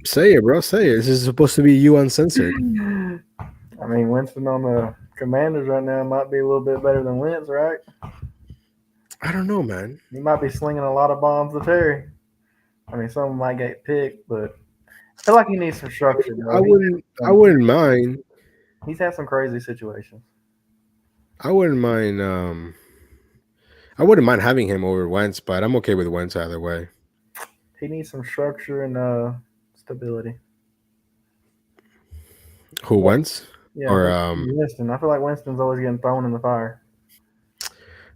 Speaker 2: Say it, bro. Say it. This is supposed to be you uncensored.
Speaker 1: I mean, Winston on the Commanders right now might be a little bit better than Wentz, right?
Speaker 2: I don't know, man.
Speaker 1: He might be slinging a lot of bombs to Terry. I mean, some might get picked, but I feel like he needs some structure. Bro.
Speaker 2: I wouldn't mind.
Speaker 1: He's had some crazy situations.
Speaker 2: I wouldn't mind. I wouldn't mind having him over Wentz, but I'm okay with Wentz either way.
Speaker 1: He needs some structure and stability.
Speaker 2: Who, Wentz?
Speaker 1: Yeah,
Speaker 2: or
Speaker 1: Winston. I feel like Winston's always getting thrown in the fire.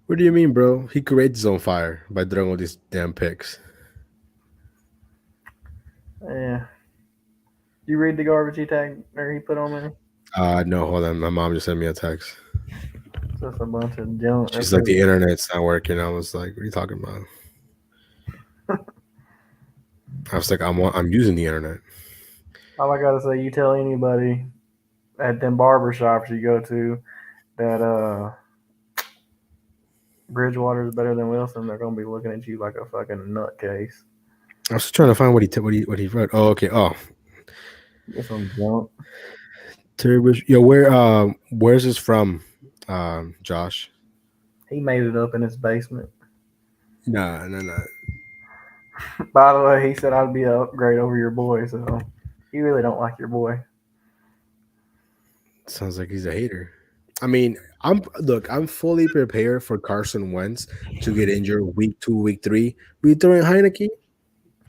Speaker 2: What do you mean, bro? He creates his own fire by throwing all these damn picks.
Speaker 1: Yeah. You read the garbage he tagged or he put on there?
Speaker 2: No, hold on. My mom just sent me a text.
Speaker 1: It's just a bunch of junk.
Speaker 2: She's like, the internet's not working. I was like, what are you talking about? I was like, I'm using the internet.
Speaker 1: All I gotta say, you tell anybody at them barber shops you go to that Bridgewater is better than Wilson, they're gonna be looking at you like a fucking nutcase.
Speaker 2: I was trying to find what he wrote. Oh, okay. Oh,
Speaker 1: Get some junk.
Speaker 2: Yo, where's this from, Josh?
Speaker 1: He made it up in his basement.
Speaker 2: No.
Speaker 1: By the way, he said I'd be an upgrade over your boy, so you really don't like your boy.
Speaker 2: Sounds like he's a hater. I mean, I'm fully prepared for Carson Wentz to get injured week 2, week 3. We throwing Heineke?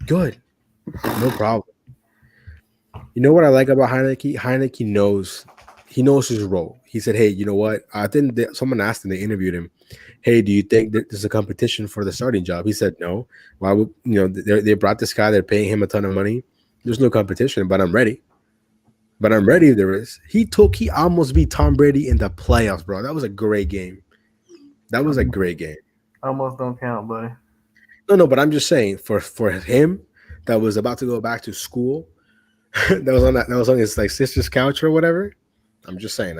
Speaker 2: Good. No problem. You know what I like about Heineke? Heineke knows his role. He said, "Hey, you know what? I think someone asked him. They interviewed him. Hey, do you think that there's a competition for the starting job?" He said, "No. Why would they brought this guy? They're paying him a ton of money. There's no competition, but I'm ready. But I'm ready if there is." He almost beat Tom Brady in the playoffs, bro. That was a great game. That was a great game.
Speaker 1: Almost don't count, buddy.
Speaker 2: No, but I'm just saying for him that was about to go back to school. that was on his like sister's couch or whatever. I'm just saying.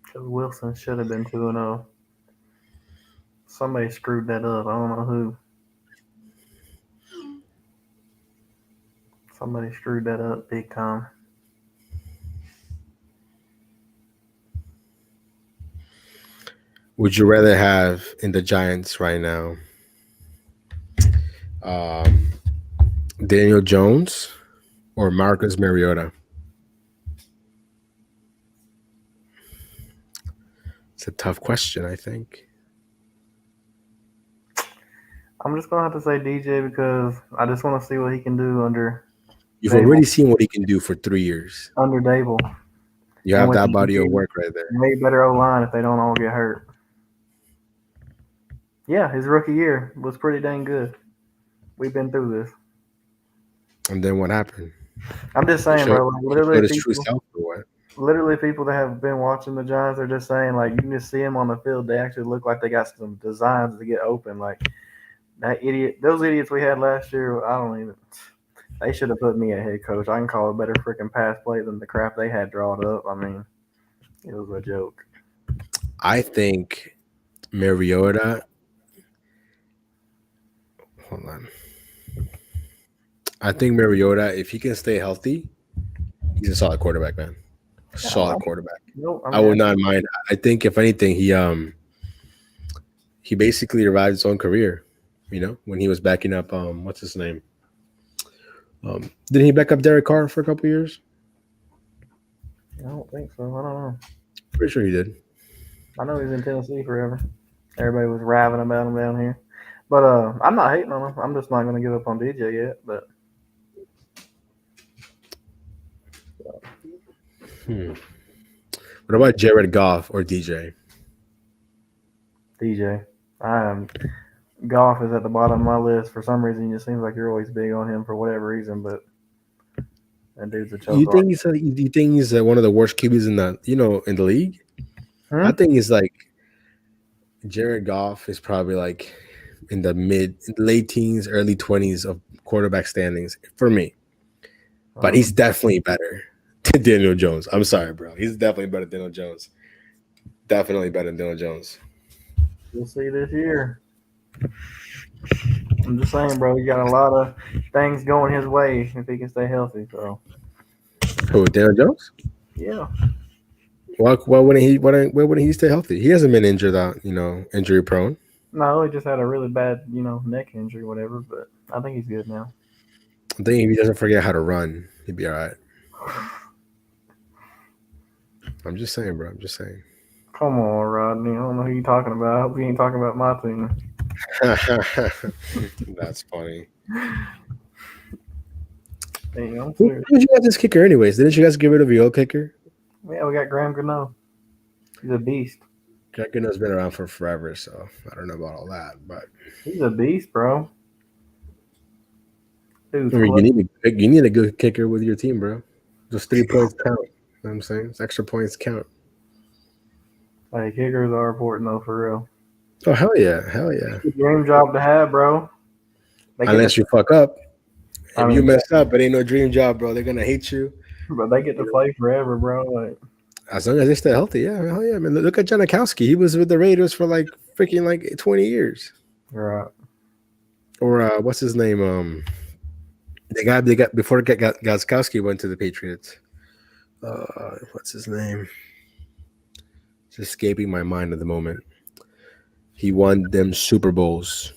Speaker 1: Because Wilson should have been 2-0. Somebody screwed that up. I don't know who. Somebody screwed that up big time.
Speaker 2: Would you rather have in the Giants right now, Daniel Jones or Marcus Mariota? It's a tough question, I think.
Speaker 1: I'm just gonna have to say DJ because I just want to see what he can do under.
Speaker 2: You've
Speaker 1: Dable.
Speaker 2: already seen what he can do for 3 years.
Speaker 1: Under Dable.
Speaker 2: You have that body of work right there.
Speaker 1: Way better O-line if they don't all get hurt. Yeah, his rookie year was pretty dang good. We've been through this.
Speaker 2: And then what happened?
Speaker 1: I'm just saying, bro. Like, literally, people that have been watching the Giants are just saying, like, you can just see them on the field. They actually look like they got some designs to get open. Like those idiots we had last year. I don't even. They should have put me a head coach. I can call a better freaking pass play than the crap they had drawn up. I mean, it was a joke.
Speaker 2: I think Mariota. Hold on. I think Mariota, if he can stay healthy, he's a solid quarterback, man. Solid quarterback. I would not mind. I think if anything, he basically revived his own career. You know, when he was backing up, what's his name? Didn't he back up Derek Carr for a couple years?
Speaker 1: I don't think so. I don't know.
Speaker 2: Pretty sure he did.
Speaker 1: I know he's in Tennessee forever. Everybody was raving about him down here. But I'm not hating on him. I'm just not going to give up on DJ yet. But
Speaker 2: What about Jared Goff or DJ?
Speaker 1: DJ. Goff is at the bottom of my list. For some reason, it just seems like you're always big on him for whatever reason. But that dude's a choke.
Speaker 2: You think he's one of the worst QBs in the league? I think he's like Jared Goff is probably like in the late teens, early 20s of quarterback standings for me. But he's definitely better than Daniel Jones. I'm sorry, bro. He's definitely better than Daniel Jones. Definitely better than Dillon Jones.
Speaker 1: We'll see this year. I'm just saying, bro. He got a lot of things going his way if he can stay healthy. So.
Speaker 2: Who, Dillon Jones?
Speaker 1: Yeah.
Speaker 2: Why wouldn't he? Why wouldn't he stay healthy? He hasn't been injured, injury prone.
Speaker 1: No, he just had a really bad, neck injury, whatever. But I think he's good now.
Speaker 2: I think if he doesn't forget how to run, he'd be all right. I'm just saying, bro. I'm just saying.
Speaker 1: Come on, Rodney. I don't know who you're talking about. I hope you ain't talking about my team.
Speaker 2: That's funny.
Speaker 1: Damn,
Speaker 2: who did you got this kicker anyways? Didn't you guys get rid of your old kicker?
Speaker 1: Yeah, we got Graham Gano. He's a beast.
Speaker 2: Graham Gano's been around for forever, so I don't know about all that, but
Speaker 1: he's a beast, bro. Dude's
Speaker 2: I mean, you need a good kicker with your team, bro. Just 3 points count. You know what I'm saying? It's extra points count.
Speaker 1: Hey, kickers are important though, for real.
Speaker 2: Oh hell yeah, hell yeah.
Speaker 1: It's a dream job to have, bro.
Speaker 2: Unless you fuck up.
Speaker 1: I
Speaker 2: If
Speaker 1: mean,
Speaker 2: you mess up, it ain't no dream job, bro. They're gonna hate you.
Speaker 1: but they get to play forever, bro. Like,
Speaker 2: As long as they're still healthy, yeah, hell yeah, man. Look at Janikowski. He was with the Raiders for like freaking like 20 years.
Speaker 1: right.
Speaker 2: Or what's his name? The guy they got before Gazkowski went to the Patriots. What's his name? It's escaping my mind at the moment. He won them Super Bowls.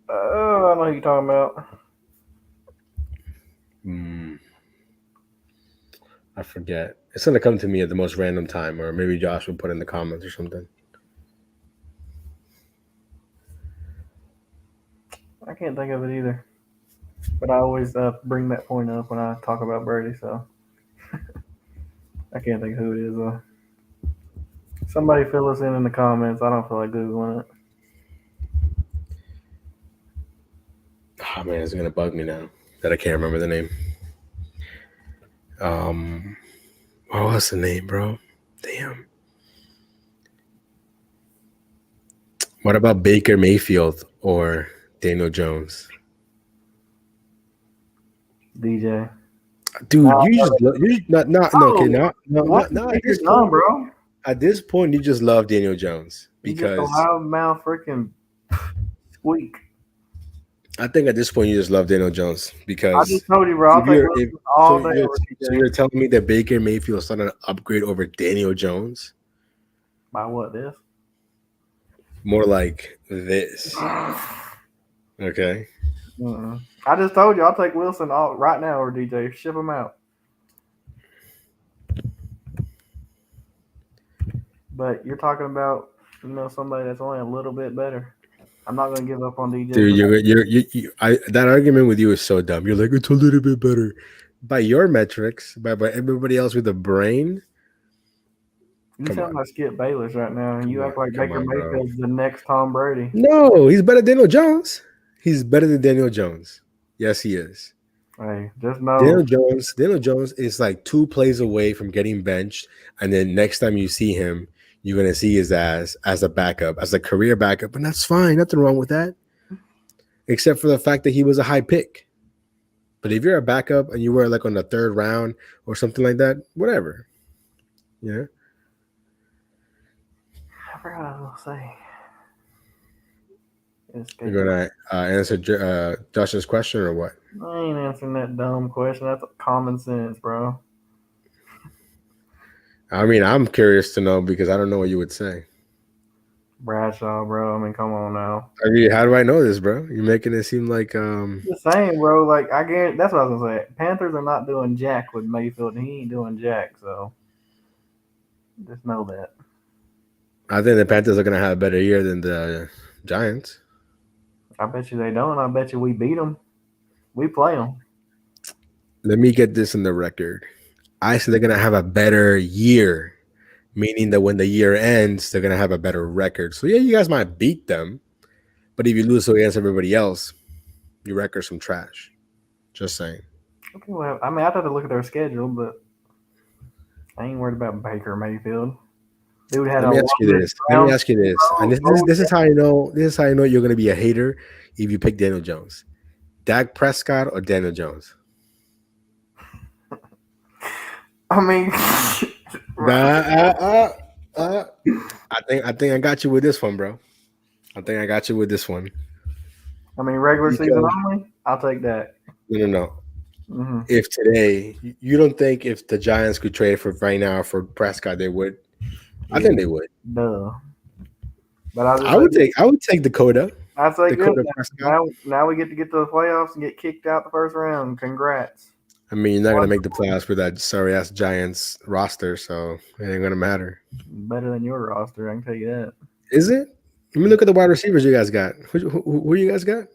Speaker 1: Oh, I know who you're talking about.
Speaker 2: I forget. It's gonna come to me at the most random time, or maybe Josh will put in the comments or something.
Speaker 1: I can't think of it either. But I always bring that point up when I talk about Brady, so I can't think who it is though. Somebody fill us in the comments. I don't feel like Googling it.
Speaker 2: Oh man, it's gonna bug me now that I can't remember the name. What was the name, bro? Damn. What about Baker Mayfield or Daniel Jones?
Speaker 1: DJ.
Speaker 2: Dude,
Speaker 1: bro.
Speaker 2: At this point, you just love Daniel Jones because
Speaker 1: you just a loudmouth freaking squeak.
Speaker 2: I think at this point you just love Daniel Jones because
Speaker 1: I just told you, bro. I'll take all day.
Speaker 2: So you're telling me that Baker Mayfield is not an upgrade over Daniel Jones?
Speaker 1: By what, this?
Speaker 2: More like this. Okay.
Speaker 1: I just told you I'll take Wilson right now or DJ. Ship him out. But you're talking about somebody that's only a little bit better. I'm not going to give up on DJ.
Speaker 2: Dude, that argument with you is so dumb. You're like, it's a little bit better. By your metrics, by everybody else with a brain.
Speaker 1: You sound like Skip Bayless right now, and you act like Baker Mayfield's the next Tom Brady.
Speaker 2: No, he's better than Daniel Jones. He's better than Daniel Jones. Yes, he is.
Speaker 1: Hey, just know
Speaker 2: Daniel Jones is like 2 plays away from getting benched, and then next time you see him, you're gonna see his ass as a backup, as a career backup, and that's fine. Nothing wrong with that, except for the fact that he was a high pick. But if you're a backup and you were like on the 3rd round or something like that, whatever. Yeah.
Speaker 1: I forgot what I was gonna say.
Speaker 2: You're gonna answer Josh's question or what?
Speaker 1: I ain't answering that dumb question. That's common sense, bro.
Speaker 2: I mean, I'm curious to know because I don't know what you would say.
Speaker 1: Bradshaw, bro. I mean, come on now.
Speaker 2: I mean, how do I know this, bro? You're making it seem like
Speaker 1: the same, bro. Like I guarantee that's what I was gonna say. Panthers are not doing jack with Mayfield, and he ain't doing jack. So just know that.
Speaker 2: I think the Panthers are gonna have a better year than the Giants.
Speaker 1: I bet you they don't. I bet you we beat them. We play them.
Speaker 2: Let me get this in the record. I said they're going to have a better year, meaning that when the year ends, they're going to have a better record. So, yeah, you guys might beat them, but if you lose against everybody else, your record's some trash. Just saying.
Speaker 1: Okay, well, I mean, I have to look at their schedule, but I ain't worried about Baker Mayfield. Dude had
Speaker 2: Let me ask you this. And this is how you know. This is how you know you're going to be a hater if you pick Daniel Jones. Dak Prescott or Daniel Jones?
Speaker 1: I mean,
Speaker 2: I think I got you with this one, bro. I think I got you with this one.
Speaker 1: I mean, regular season only. I'll take that.
Speaker 2: No. Mm-hmm. If today you don't think if the Giants could trade for right now for Prescott, they would. Yeah. I think they would.
Speaker 1: Duh. But
Speaker 2: I would take Dakota.
Speaker 1: I'd say good. Now we get to the playoffs and get kicked out the first round. Congrats.
Speaker 2: I mean, you're not going to make the playoffs with that sorry-ass Giants roster, so it ain't going to matter.
Speaker 1: Better than your roster, I can tell you that.
Speaker 2: Is it? Let me look at the wide receivers you guys got. Who you guys got?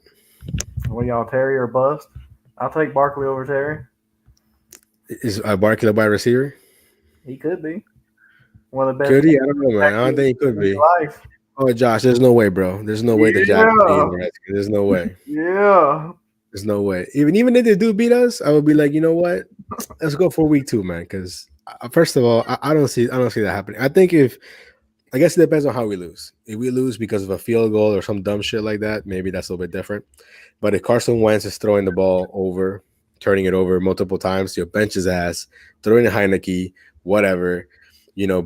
Speaker 1: What y'all, Terry or bust? I'll take Barkley over Terry.
Speaker 2: Is Barkley a wide receiver?
Speaker 1: He could be. One of the best.
Speaker 2: Could he? I don't know, man. I don't think he could be. Oh, Josh, there's no way, bro. There's no way the Giants. There's no way.
Speaker 1: Yeah.
Speaker 2: There's no way. Even if they do beat us, I would be like, you know what? Let's go for week 2, man. Because first of all, I don't see that happening. I guess it depends on how we lose. If we lose because of a field goal or some dumb shit like that, maybe that's a little bit different. But if Carson Wentz is throwing the ball over, turning it over multiple times, you'll bench his ass, throw in Heineke, whatever.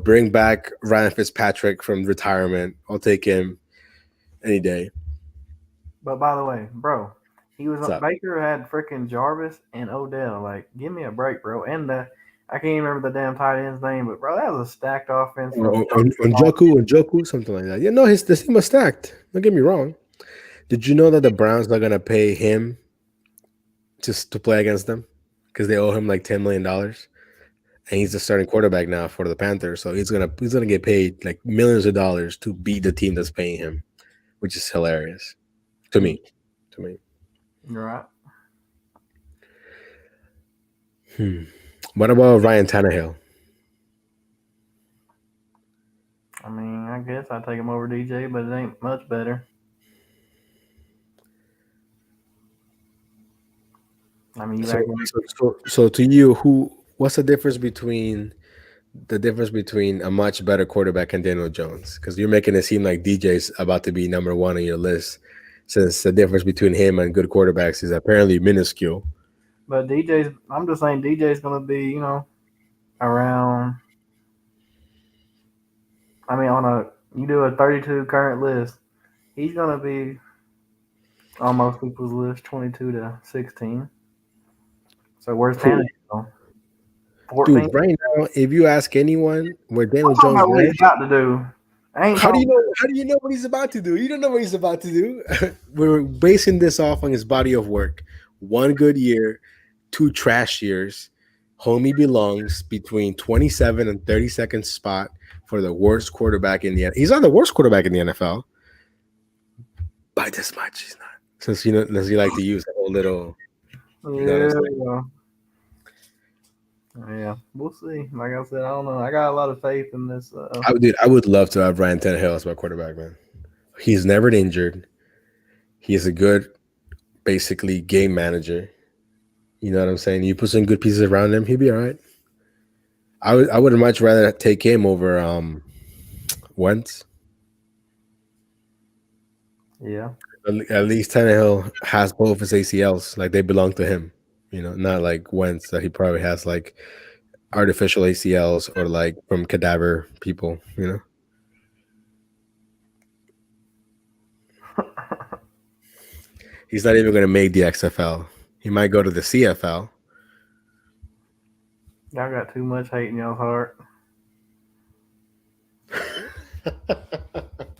Speaker 2: Bring back Ryan Fitzpatrick from retirement. I'll take him any day.
Speaker 1: But by the way, bro,
Speaker 2: What's up?
Speaker 1: Baker had freaking Jarvis and Odell. Like, give me a break, bro. And I can't even remember the damn tight end's name, but bro, that was a stacked offense.
Speaker 2: Njoku, something like that. The team was stacked. Don't get me wrong. Did you know that the Browns are gonna pay him just to play against them because they owe him like $10 million, and he's the starting quarterback now for the Panthers. So he's gonna get paid like millions of dollars to beat the team that's paying him, which is hilarious to me.
Speaker 1: You're right.
Speaker 2: What about Ryan Tannehill?
Speaker 1: I mean, I guess I'd take him over DJ, but it ain't much better. I mean,
Speaker 2: so to you, what's the difference between a much better quarterback and Dillon Jones? Because you're making it seem like DJ's about to be number 1 on your list, since the difference between him and good quarterbacks is apparently minuscule.
Speaker 1: But I'm just saying DJ's going to be, around. I mean, you do a 32 current list, he's going to be on most people's list 22 to 16. So where's Tannehill? 14?
Speaker 2: Dude, right now, if you ask anyone where Dillon Jones
Speaker 1: is, what he's got to do.
Speaker 2: How do you know what he's about to do? You don't know what he's about to do. We're basing this off on his body of work. 1 good year, 2 trash years. Homie belongs between 27 and 32nd spot for the worst quarterback in the NFL. He's not the worst quarterback in the NFL. By this much, he's not. Since you like to use a whole little.
Speaker 1: Yeah, we'll see. Like I said, I don't know. I got a lot of faith in this.
Speaker 2: I would love to have Ryan Tannehill as my quarterback, man. He's never injured. He's a good, basically, game manager. You know what I'm saying? You put some good pieces around him, he'll be all right. I would much rather take him over Wentz.
Speaker 1: Yeah.
Speaker 2: At least Tannehill has both his ACLs, like they belong to him. Not like Wentz that he probably has like artificial ACLs or like from cadaver people. He's not even going to make the XFL. He might go to the CFL.
Speaker 1: Y'all got too much hate in y'all's heart.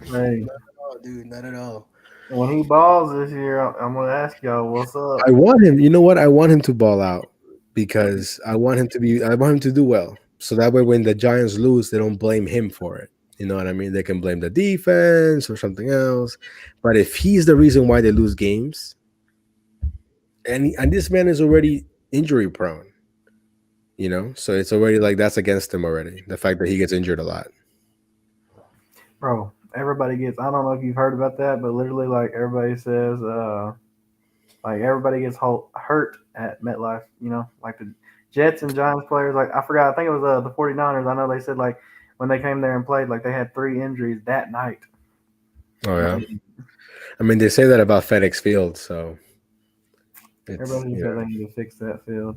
Speaker 1: Hey.
Speaker 2: Not at all, dude. Not at all.
Speaker 1: When he balls this year, I'm going to ask y'all what's up.
Speaker 2: I want him. You know what? I want him to ball out because I want him to do well. So that way, when the Giants lose, they don't blame him for it. You know what I mean? They can blame the defense or something else. But if he's the reason why they lose games, and this man is already injury prone, so it's already like that's against him already. The fact that he gets injured a lot.
Speaker 1: Bro, everybody gets, I don't know if you've heard about that, but literally like everybody says, like everybody gets hurt at MetLife, like the Jets and Giants players. Like I forgot, I think it was the 49ers. I know they said like when they came there and played, like they had 3 injuries that night.
Speaker 2: Oh yeah. I mean, they say that about FedEx Field, so
Speaker 1: everybody said they need to fix that field.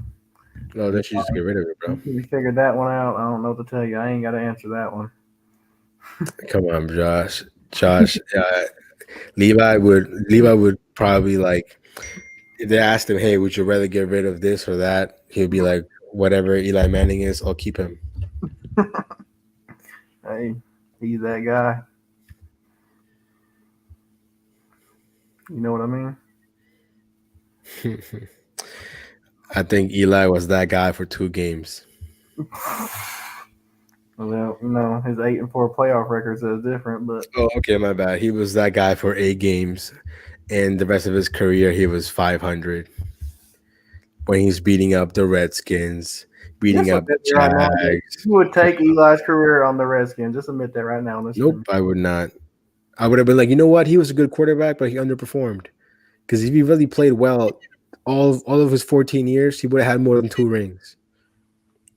Speaker 2: No, they should just get rid of it, bro.
Speaker 1: We figured that one out. I don't know what to tell you. I ain't got to answer that one.
Speaker 2: Come on, Josh. Levi would probably like if they asked him, hey, would you rather get rid of this or that? He'd be like, whatever Eli Manning is, I'll keep him.
Speaker 1: Hey, he's that guy. You know what I mean?
Speaker 2: I think Eli was that guy for 2 games.
Speaker 1: Well, his 8-4 playoff record says different, but
Speaker 2: okay, my bad. He was that guy for 8 games, and the rest of his career he was 500. When he's beating up the Redskins, beating up the Jags.
Speaker 1: You would take Eli's career on the Redskins. Just admit that right now.
Speaker 2: Nope, I would not. I would have been like, you know what? He was a good quarterback, but he underperformed. Because if he really played well, all of his 14 years, he would have had more than 2 rings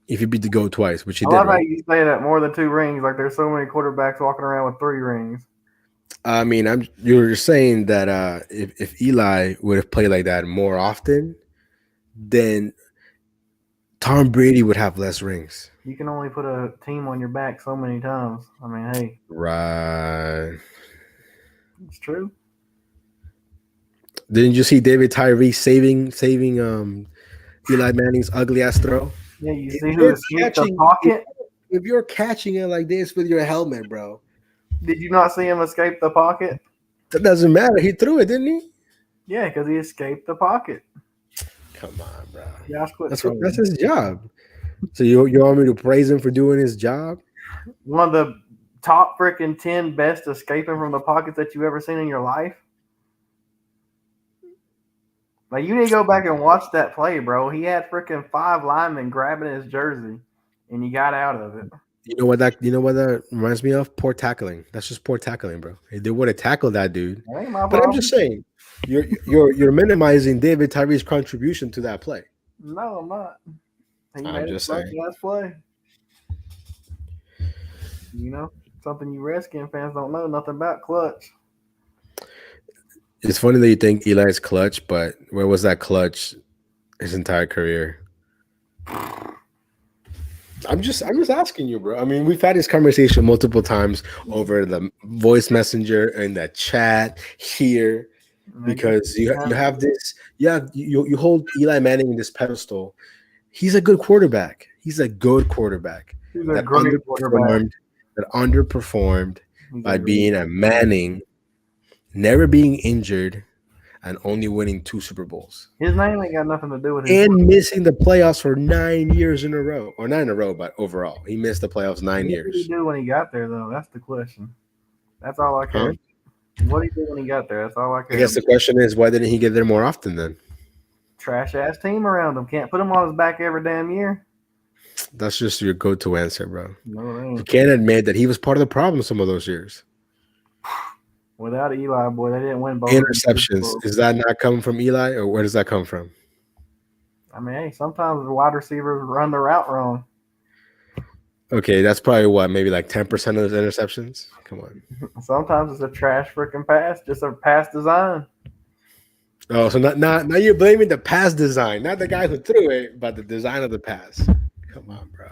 Speaker 2: if he beat the GOAT twice, which he
Speaker 1: I
Speaker 2: did,
Speaker 1: love how
Speaker 2: right?
Speaker 1: you say that more than 2 rings. Like there's so many quarterbacks walking around with 3 rings.
Speaker 2: I mean, you're saying that if Eli would have played like that more often, then Tom Brady would have less rings.
Speaker 1: You can only put a team on your back so many times. I mean, hey,
Speaker 2: Right.
Speaker 1: it's true.
Speaker 2: Didn't you see David Tyree saving Eli Manning's ugly ass throw?
Speaker 1: Yeah, you
Speaker 2: If
Speaker 1: see who
Speaker 2: you're
Speaker 1: escaped the
Speaker 2: catching
Speaker 1: pocket?
Speaker 2: if you're catching it like this with your helmet, bro,
Speaker 1: Did you not see him escape the pocket?
Speaker 2: that doesn't matter. He threw it, didn't he?
Speaker 1: Yeah, because he escaped the pocket.
Speaker 2: Come on, bro.
Speaker 1: Josh, quit
Speaker 2: That's
Speaker 1: trolling.
Speaker 2: his job. So you want me to praise him for doing his job?
Speaker 1: One of the top freaking 10 best escaping from the pockets that you've ever seen in your life. Like you need to go back and watch that play, bro. He had freaking 5 linemen grabbing his jersey, and he got out of it.
Speaker 2: You know what that reminds me of? Poor tackling. That's just poor tackling, bro. They would have tackled that dude.
Speaker 1: That ain't my
Speaker 2: But I'm
Speaker 1: problem.
Speaker 2: just saying, you're minimizing David Tyree's contribution to that play.
Speaker 1: No, I'm not. He
Speaker 2: I'm
Speaker 1: made
Speaker 2: just
Speaker 1: a
Speaker 2: saying.
Speaker 1: last play. You know, something you Redskin fans don't know nothing about clutch.
Speaker 2: It's funny that you think Eli is clutch, but where was that clutch his entire career? I'm just asking you, bro. I mean, we've had this conversation multiple times over the voice messenger and the chat here because you have this. Yeah, you hold Eli Manning in this pedestal. He's a good quarterback. He's a good quarterback.
Speaker 1: He's a great quarterback.
Speaker 2: That underperformed by being a Manning, never being injured, and only winning 2 Super Bowls.
Speaker 1: His name ain't got nothing to do with it.
Speaker 2: And missing the playoffs for 9 years in a row. Or not in a row, but overall. He missed the playoffs 9 years.
Speaker 1: What did he do when he got there, though? That's the question. That's all I care. What did he do when he got there? That's all I care.
Speaker 2: I guess the question is, why didn't he get there more often then?
Speaker 1: Trash-ass team around him. Can't put him on his back every damn year.
Speaker 2: That's just your go-to answer, bro.
Speaker 1: No, it ain't.
Speaker 2: You can't admit that he was part of the problem some of those years.
Speaker 1: Without Eli, boy, they didn't win both.
Speaker 2: Interceptions. Is that not coming from Eli, or where does that come from?
Speaker 1: I mean, hey, sometimes the wide receivers run the route wrong.
Speaker 2: Okay, that's probably what, maybe like 10% of those interceptions? Come on.
Speaker 1: Sometimes it's a trash freaking pass, just a pass design.
Speaker 2: Oh, so now you're blaming the pass design, not the guy who threw it, but the design of the pass. Come on, bro.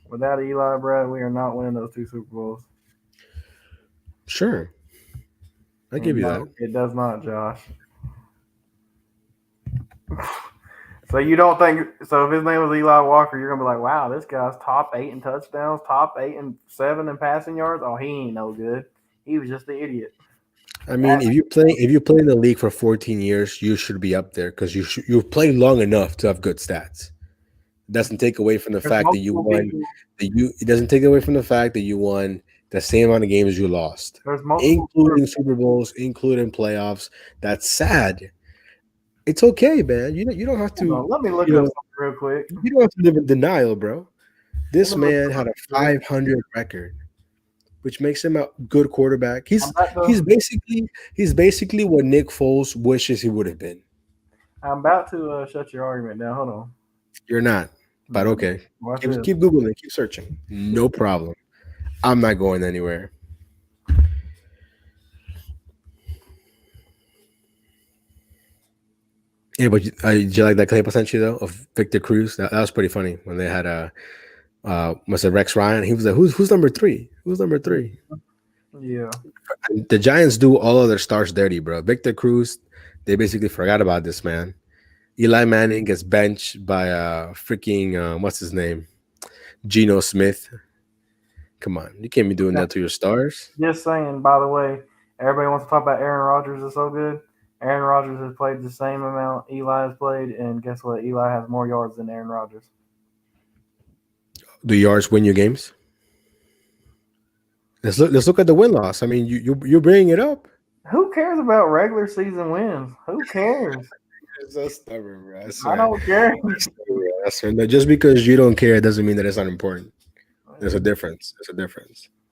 Speaker 1: Without Eli, bro, we are not winning those 2 Super Bowls.
Speaker 2: Sure. I give you that.
Speaker 1: It does not, Josh. So you don't think so? If his name was Eli Walker, you're gonna be like, "Wow, this guy's top 8 in touchdowns, top 8 and 7 in passing yards. Oh, he ain't no good. He was just an idiot."
Speaker 2: I mean, if you play in the league for 14 years, you should be up there because you've played long enough to have good stats. It doesn't take away from the fact that you won. It doesn't take away from the fact that you won the same amount of games you lost, including Super Bowls, including playoffs. That's sad. It's okay, man. You don't have to.
Speaker 1: Let me look up something real quick.
Speaker 2: You don't have to live in denial, bro. This man had a 500 record, which makes him a good quarterback. He's basically what Nick Foles wishes he would have been.
Speaker 1: I'm about to shut your argument down. Hold on.
Speaker 2: You're not, but okay. Keep Googling, keep searching. No problem. I'm not going anywhere. Yeah, but did you like that clip I sent you though of Victor Cruz? That was pretty funny when they had was it Rex Ryan? He was like, "Who's number 3? Who's number 3?"
Speaker 1: Yeah.
Speaker 2: The Giants do all of their stars dirty, bro. Victor Cruz, they basically forgot about this man. Eli Manning gets benched by freaking what's his name, Geno Smith. Come on, you can't be doing that to your stars.
Speaker 1: Just saying. By the way, everybody wants to talk about Aaron Rodgers is so good. Aaron Rodgers has played the same amount Eli has played, and guess what? Eli has more yards than Aaron Rodgers.
Speaker 2: Do yards win your games? Let's look at the win-loss. I mean, you're bringing it up.
Speaker 1: Who cares about regular season wins? Who cares?
Speaker 2: You're so stubborn, bro.
Speaker 1: I don't care.
Speaker 2: Just because you don't care doesn't mean that it's not important. There's a difference.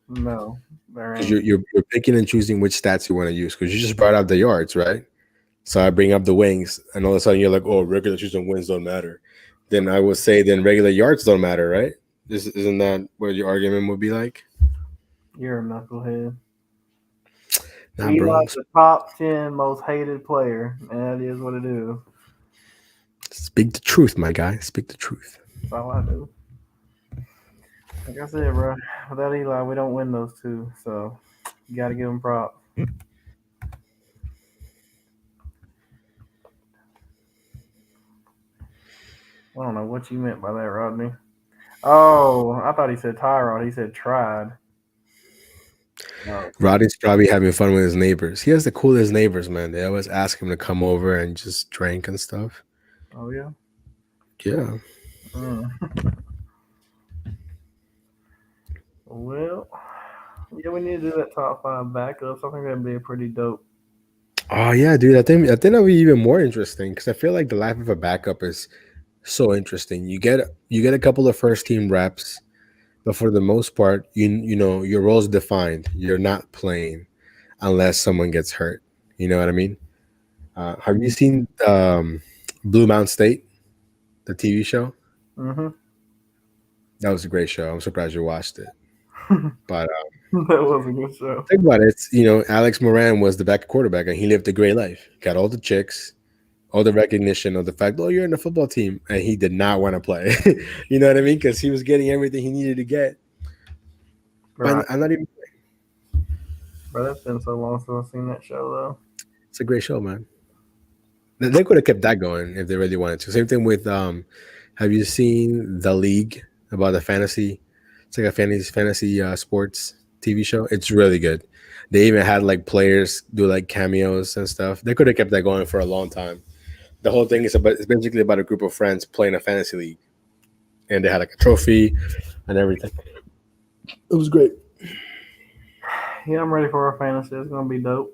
Speaker 1: No, there
Speaker 2: ain't. You're picking and choosing which stats you want to use because you just brought out the yards, right? So I bring up the wings, and all of a sudden you're like, "Oh, regular season wins don't matter." Then I would say, then regular yards don't matter, right? Isn't that what your argument would be like?
Speaker 1: You're a knucklehead.
Speaker 2: Nah, bro.
Speaker 1: Eli's the top 10 most hated player, and that is what it is.
Speaker 2: Speak the truth, my guy. Speak the truth.
Speaker 1: That's all I do. Like I said, bro, without Eli, we don't win those two. So you got to give him props. I don't know what you meant by that, Rodney. Oh, I thought he said Tyrod. He said tried.
Speaker 2: No. Roddy's probably having fun with his neighbors. He has the coolest neighbors, man. They always ask him to come over and just drink and stuff.
Speaker 1: Oh, yeah?
Speaker 2: Yeah.
Speaker 1: Well, yeah, we need to do that top 5 backups. I think that'd be a pretty dope.
Speaker 2: Oh yeah, dude. I think that'll be even more interesting because I feel like the life of a backup is so interesting. You get a couple of first team reps, but for the most part, you know your role's defined. You're not playing unless someone gets hurt. You know what I mean? Have you seen Blue Mountain State, the TV show?
Speaker 1: Mm-hmm.
Speaker 2: That was a great show. I'm surprised you watched it. But
Speaker 1: that was a good show.
Speaker 2: Think about it. Alex Moran was the backup quarterback, and he lived a great life. Got all the chicks, all the recognition of the fact, oh, you're in the football team, and he did not want to play. You know what I mean? Because he was getting everything he needed to get.
Speaker 1: Right.
Speaker 2: I'm not even.
Speaker 1: Bro, that's been so long since I've seen that show, though.
Speaker 2: It's a great show, man. They could have kept that going if they really wanted to. Same thing with have you seen The League, about the fantasy? It's like a fantasy sports TV show. It's really good. They even had like players do like cameos and stuff. They could have kept that going for a long time. The whole thing is it's basically about a group of friends playing a fantasy league, and they had like a trophy and everything. It was great.
Speaker 1: Yeah, I'm ready for our fantasy. It's gonna be dope.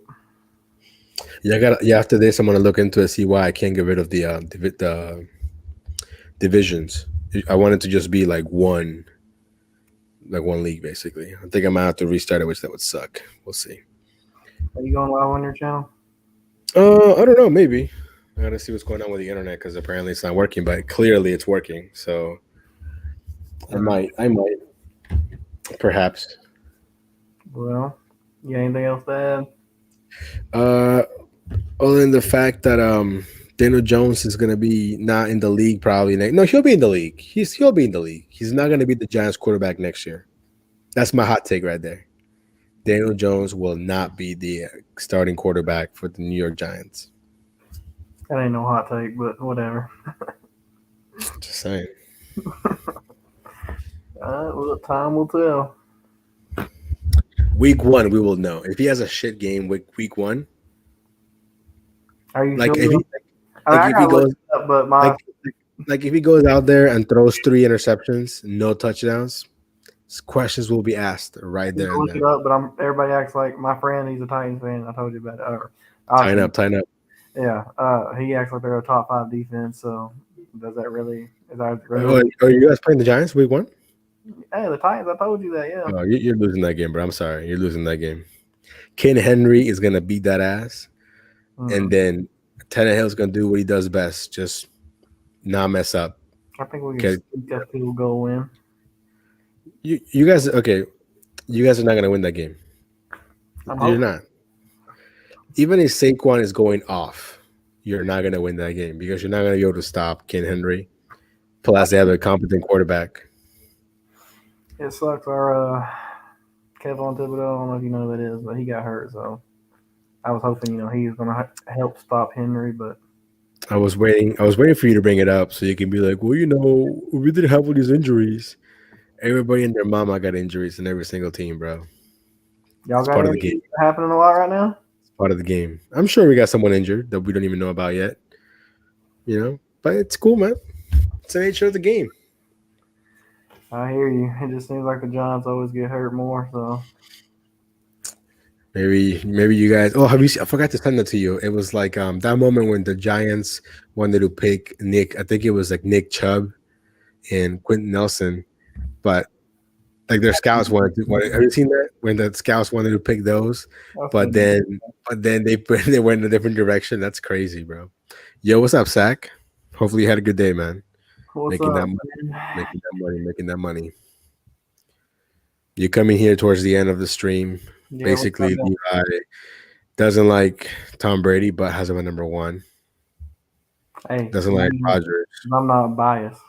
Speaker 2: Yeah, after this, I'm gonna look into it, see why I can't get rid of the divisions. I want it to just be like one league, basically. I think I might have to restart it, which that would suck. We'll see.
Speaker 1: Are you going live on your channel?
Speaker 2: I don't know. Maybe I gotta see what's going on with the internet because apparently it's not working, but clearly it's working. So I might, perhaps.
Speaker 1: Well, you got anything else to
Speaker 2: add? Other than the fact that Dillon Jones is gonna be not in the league probably next. No, he'll be in the league. He'll be in the league. He's not gonna be the Giants quarterback next year. That's my hot take right there. Dillon Jones will not be the starting quarterback for the New York Giants.
Speaker 1: That ain't no hot take, but whatever.
Speaker 2: Just saying.
Speaker 1: Well, time will tell.
Speaker 2: Week 1, we will know. If he has a shit game week 1.
Speaker 1: Are you
Speaker 2: like
Speaker 1: sure?
Speaker 2: If he goes out there and throws 3 interceptions, no touchdowns, questions will be asked right there.
Speaker 1: Look it up, but everybody acts like my friend. He's a Titans fan. I told you about it.
Speaker 2: Tying up.
Speaker 1: Yeah, he acts like they're a top 5 defense. So does that really?
Speaker 2: Are you guys playing the Giants week 1?
Speaker 1: Hey, the Titans. I told you that. Yeah.
Speaker 2: Oh, you're losing that game, bro. I'm sorry. You're losing that game. Ken Henry is gonna beat that ass, and then Tannehill's gonna do what he does best, just not mess up.
Speaker 1: I think we can sneak that field goal win.
Speaker 2: You guys, okay? You guys are not gonna win that game. You're not. Even if Saquon is going off, you're not gonna win that game because you're not gonna be able to stop Ken Henry. Plus, they have a competent quarterback.
Speaker 1: It sucks. Our Kevin Thibodeau, I don't know if you know who that is, but he got hurt. So I was hoping, he was going to help stop Henry, but
Speaker 2: I was waiting for you to bring it up so you can be like, well, we didn't have all these injuries. Everybody and their mama got injuries in every single team, bro.
Speaker 1: Y'all got part of the game happening a lot right now?
Speaker 2: It's part of the game. I'm sure we got someone injured that we don't even know about yet. But it's cool, man. It's the nature of the game.
Speaker 1: I hear you. It just seems like the Giants always get hurt more. So
Speaker 2: maybe you guys. Oh, have you seen? I forgot to send that to you. It was like that moment when the Giants wanted to pick Nick. I think it was like Nick Chubb and Quentin Nelson, but Like their scouts wanted to. Have you seen that when the scouts wanted to pick those, but then they went in a different direction? That's crazy, bro. Yo, what's up, Zach? Hopefully you had a good day, man.
Speaker 1: What's
Speaker 2: Making that
Speaker 1: up,
Speaker 2: money,
Speaker 1: man?
Speaker 2: making that money. You're coming here towards the end of the stream.
Speaker 1: Yeah,
Speaker 2: Basically, Levi doesn't like Tom Brady, but has him at number one.
Speaker 1: Hey,
Speaker 2: Doesn't like Rodgers.
Speaker 1: I'm not biased.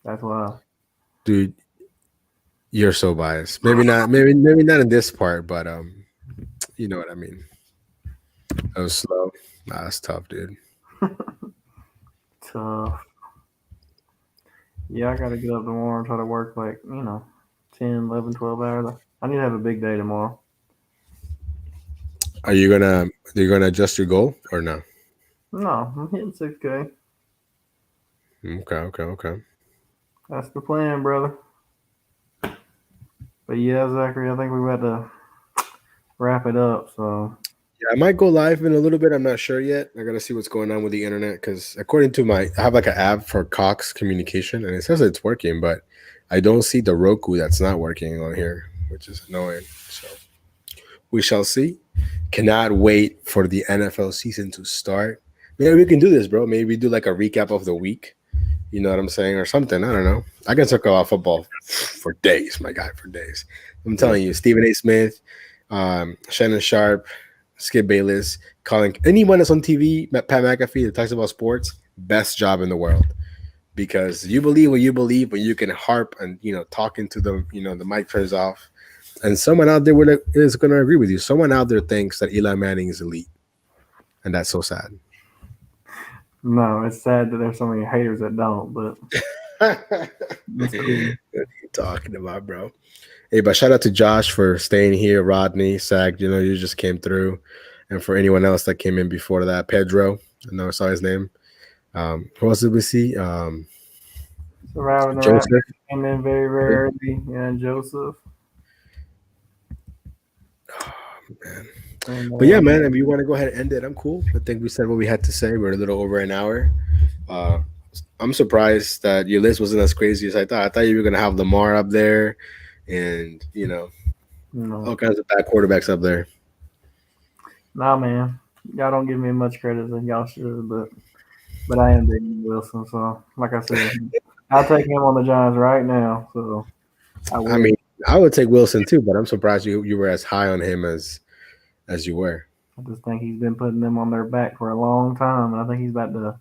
Speaker 1: That's why.
Speaker 2: Dude, you're so biased. Maybe not. Maybe not in this part, but you know what I mean. That was slow. Nah, that's tough, dude.
Speaker 1: Tough. Yeah, I gotta get up tomorrow and try to work like 10, 11, 12 hours. I need to have a big day tomorrow.
Speaker 2: Are you gonna adjust your goal or no?
Speaker 1: No, I'm hitting 6K.
Speaker 2: Okay.
Speaker 1: That's the plan, brother. But yeah, Zachary, I think we had to wrap it up. So
Speaker 2: Yeah, I might go live in a little bit. I'm not sure yet. I gotta see what's going on with the internet because according to I have like an app for Cox communication, and it says it's working, but I don't see the Roku that's not working on here, which is annoying. So we shall see. Cannot wait for the NFL season to start. Maybe we can do this, bro. Maybe we do like a recap of the week. You know what I'm saying, or something. I don't know. I can talk about football for days, my guy, for days. I'm telling you, Stephen A. Smith, Shannon Sharp, Skip Bayless, calling anyone that's on TV, Pat McAfee that talks about sports, best job in the world. Because you believe what you believe, but you can harp and talk into the the mic turns off, and someone out there is going to agree with you. Someone out there thinks that Eli Manning is elite, and that's so sad.
Speaker 1: no, it's sad that there's so many haters that don't. But
Speaker 2: What are you talking about, bro? Hey, but shout out to Josh for staying here. Rodney, Sag, you just came through. And for anyone else that came in before that, Pedro, I never saw his name. Who else did we see?
Speaker 1: Surviving the
Speaker 2: Joseph.
Speaker 1: Raptors came in very, very early. Yeah, Joseph.
Speaker 2: Oh, man. But yeah, man, if you want to go ahead and end it, I'm cool. I think we said what we had to say. We're a little over an hour. I'm surprised that your list wasn't as crazy as I thought. I thought you were going to have Lamar up there and, all kinds of bad quarterbacks up there.
Speaker 1: Nah, man. Y'all don't give me much credit than y'all should, but I am Daniel Wilson. So, like I said, I'll take him on the Giants right now. So,
Speaker 2: I mean, I would take Wilson too, but I'm surprised you were as high on him as you were.
Speaker 1: I just think he's been putting them on their back for a long time, and I think he's about to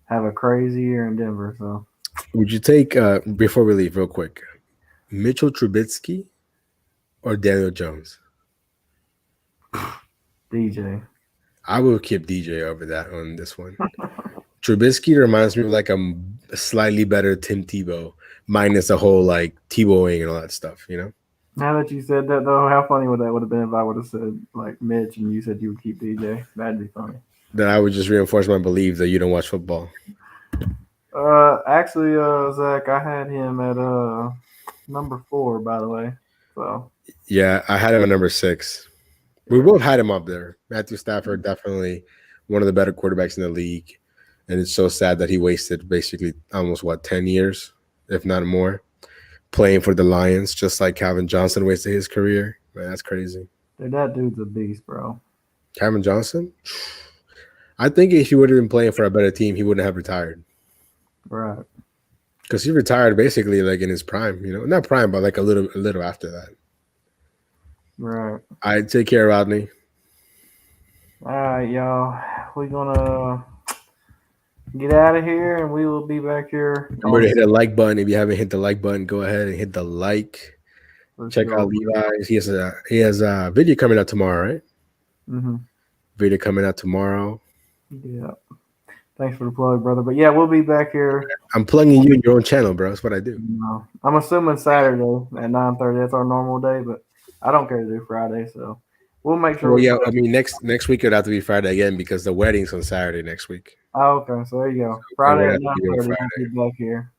Speaker 1: have a crazy year in Denver. So,
Speaker 2: would you take before we leave, real quick, Mitchell Trubitsky or Daniel Jones?
Speaker 1: DJ.
Speaker 2: I will keep DJ over that on this one. Trubisky reminds me of like a slightly better Tim Tebow, minus the whole like Tebowing and all that stuff.
Speaker 1: Now that you said that, though, how funny would have been if I would have said like Mitch and you said you would keep DJ? That'd be funny.
Speaker 2: Then I would just reinforce my belief that you don't watch football.
Speaker 1: Actually, Zach, I had him at number 4, by the way. So
Speaker 2: yeah, I had him at number 6. We both had him up there. Matthew Stafford, definitely one of the better quarterbacks in the league. And it's so sad that he wasted basically almost 10 years, if not more, playing for the Lions, just like Calvin Johnson wasted his career. Man, that's crazy.
Speaker 1: Dude, that dude's a beast, bro.
Speaker 2: Calvin Johnson? I think if he would have been playing for a better team, he wouldn't have retired.
Speaker 1: Right.
Speaker 2: Because he retired basically like in his prime, not prime, but like a little after that.
Speaker 1: Right.
Speaker 2: All right, take care, Rodney.
Speaker 1: All right, y'all. We're gonna get out of here, and we will be back here.
Speaker 2: Remember to hit the like button. If you haven't hit the like button, go ahead and hit the like. Check out Levi's. He has a video coming out tomorrow, right?
Speaker 1: Mm-hmm.
Speaker 2: Video coming out tomorrow.
Speaker 1: Yeah. Thanks for the plug, brother. But yeah, we'll be back here.
Speaker 2: I'm plugging you in your own channel, bro. That's what I do.
Speaker 1: I'm assuming Saturday at 9:30. That's our normal day, but I don't care to do Friday, so we'll make sure.
Speaker 2: Well, yeah, I mean next week it'd have to be Friday again because the wedding's on Saturday next week.
Speaker 1: Oh, okay. So there you go. Friday at 9:30. We'll be back here.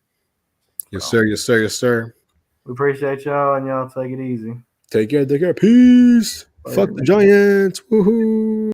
Speaker 2: Yes, sir. Yes, sir. Yes, sir.
Speaker 1: We appreciate y'all, and y'all take it easy.
Speaker 2: Take care. Take care. Peace. Fuck the Giants. Woohoo.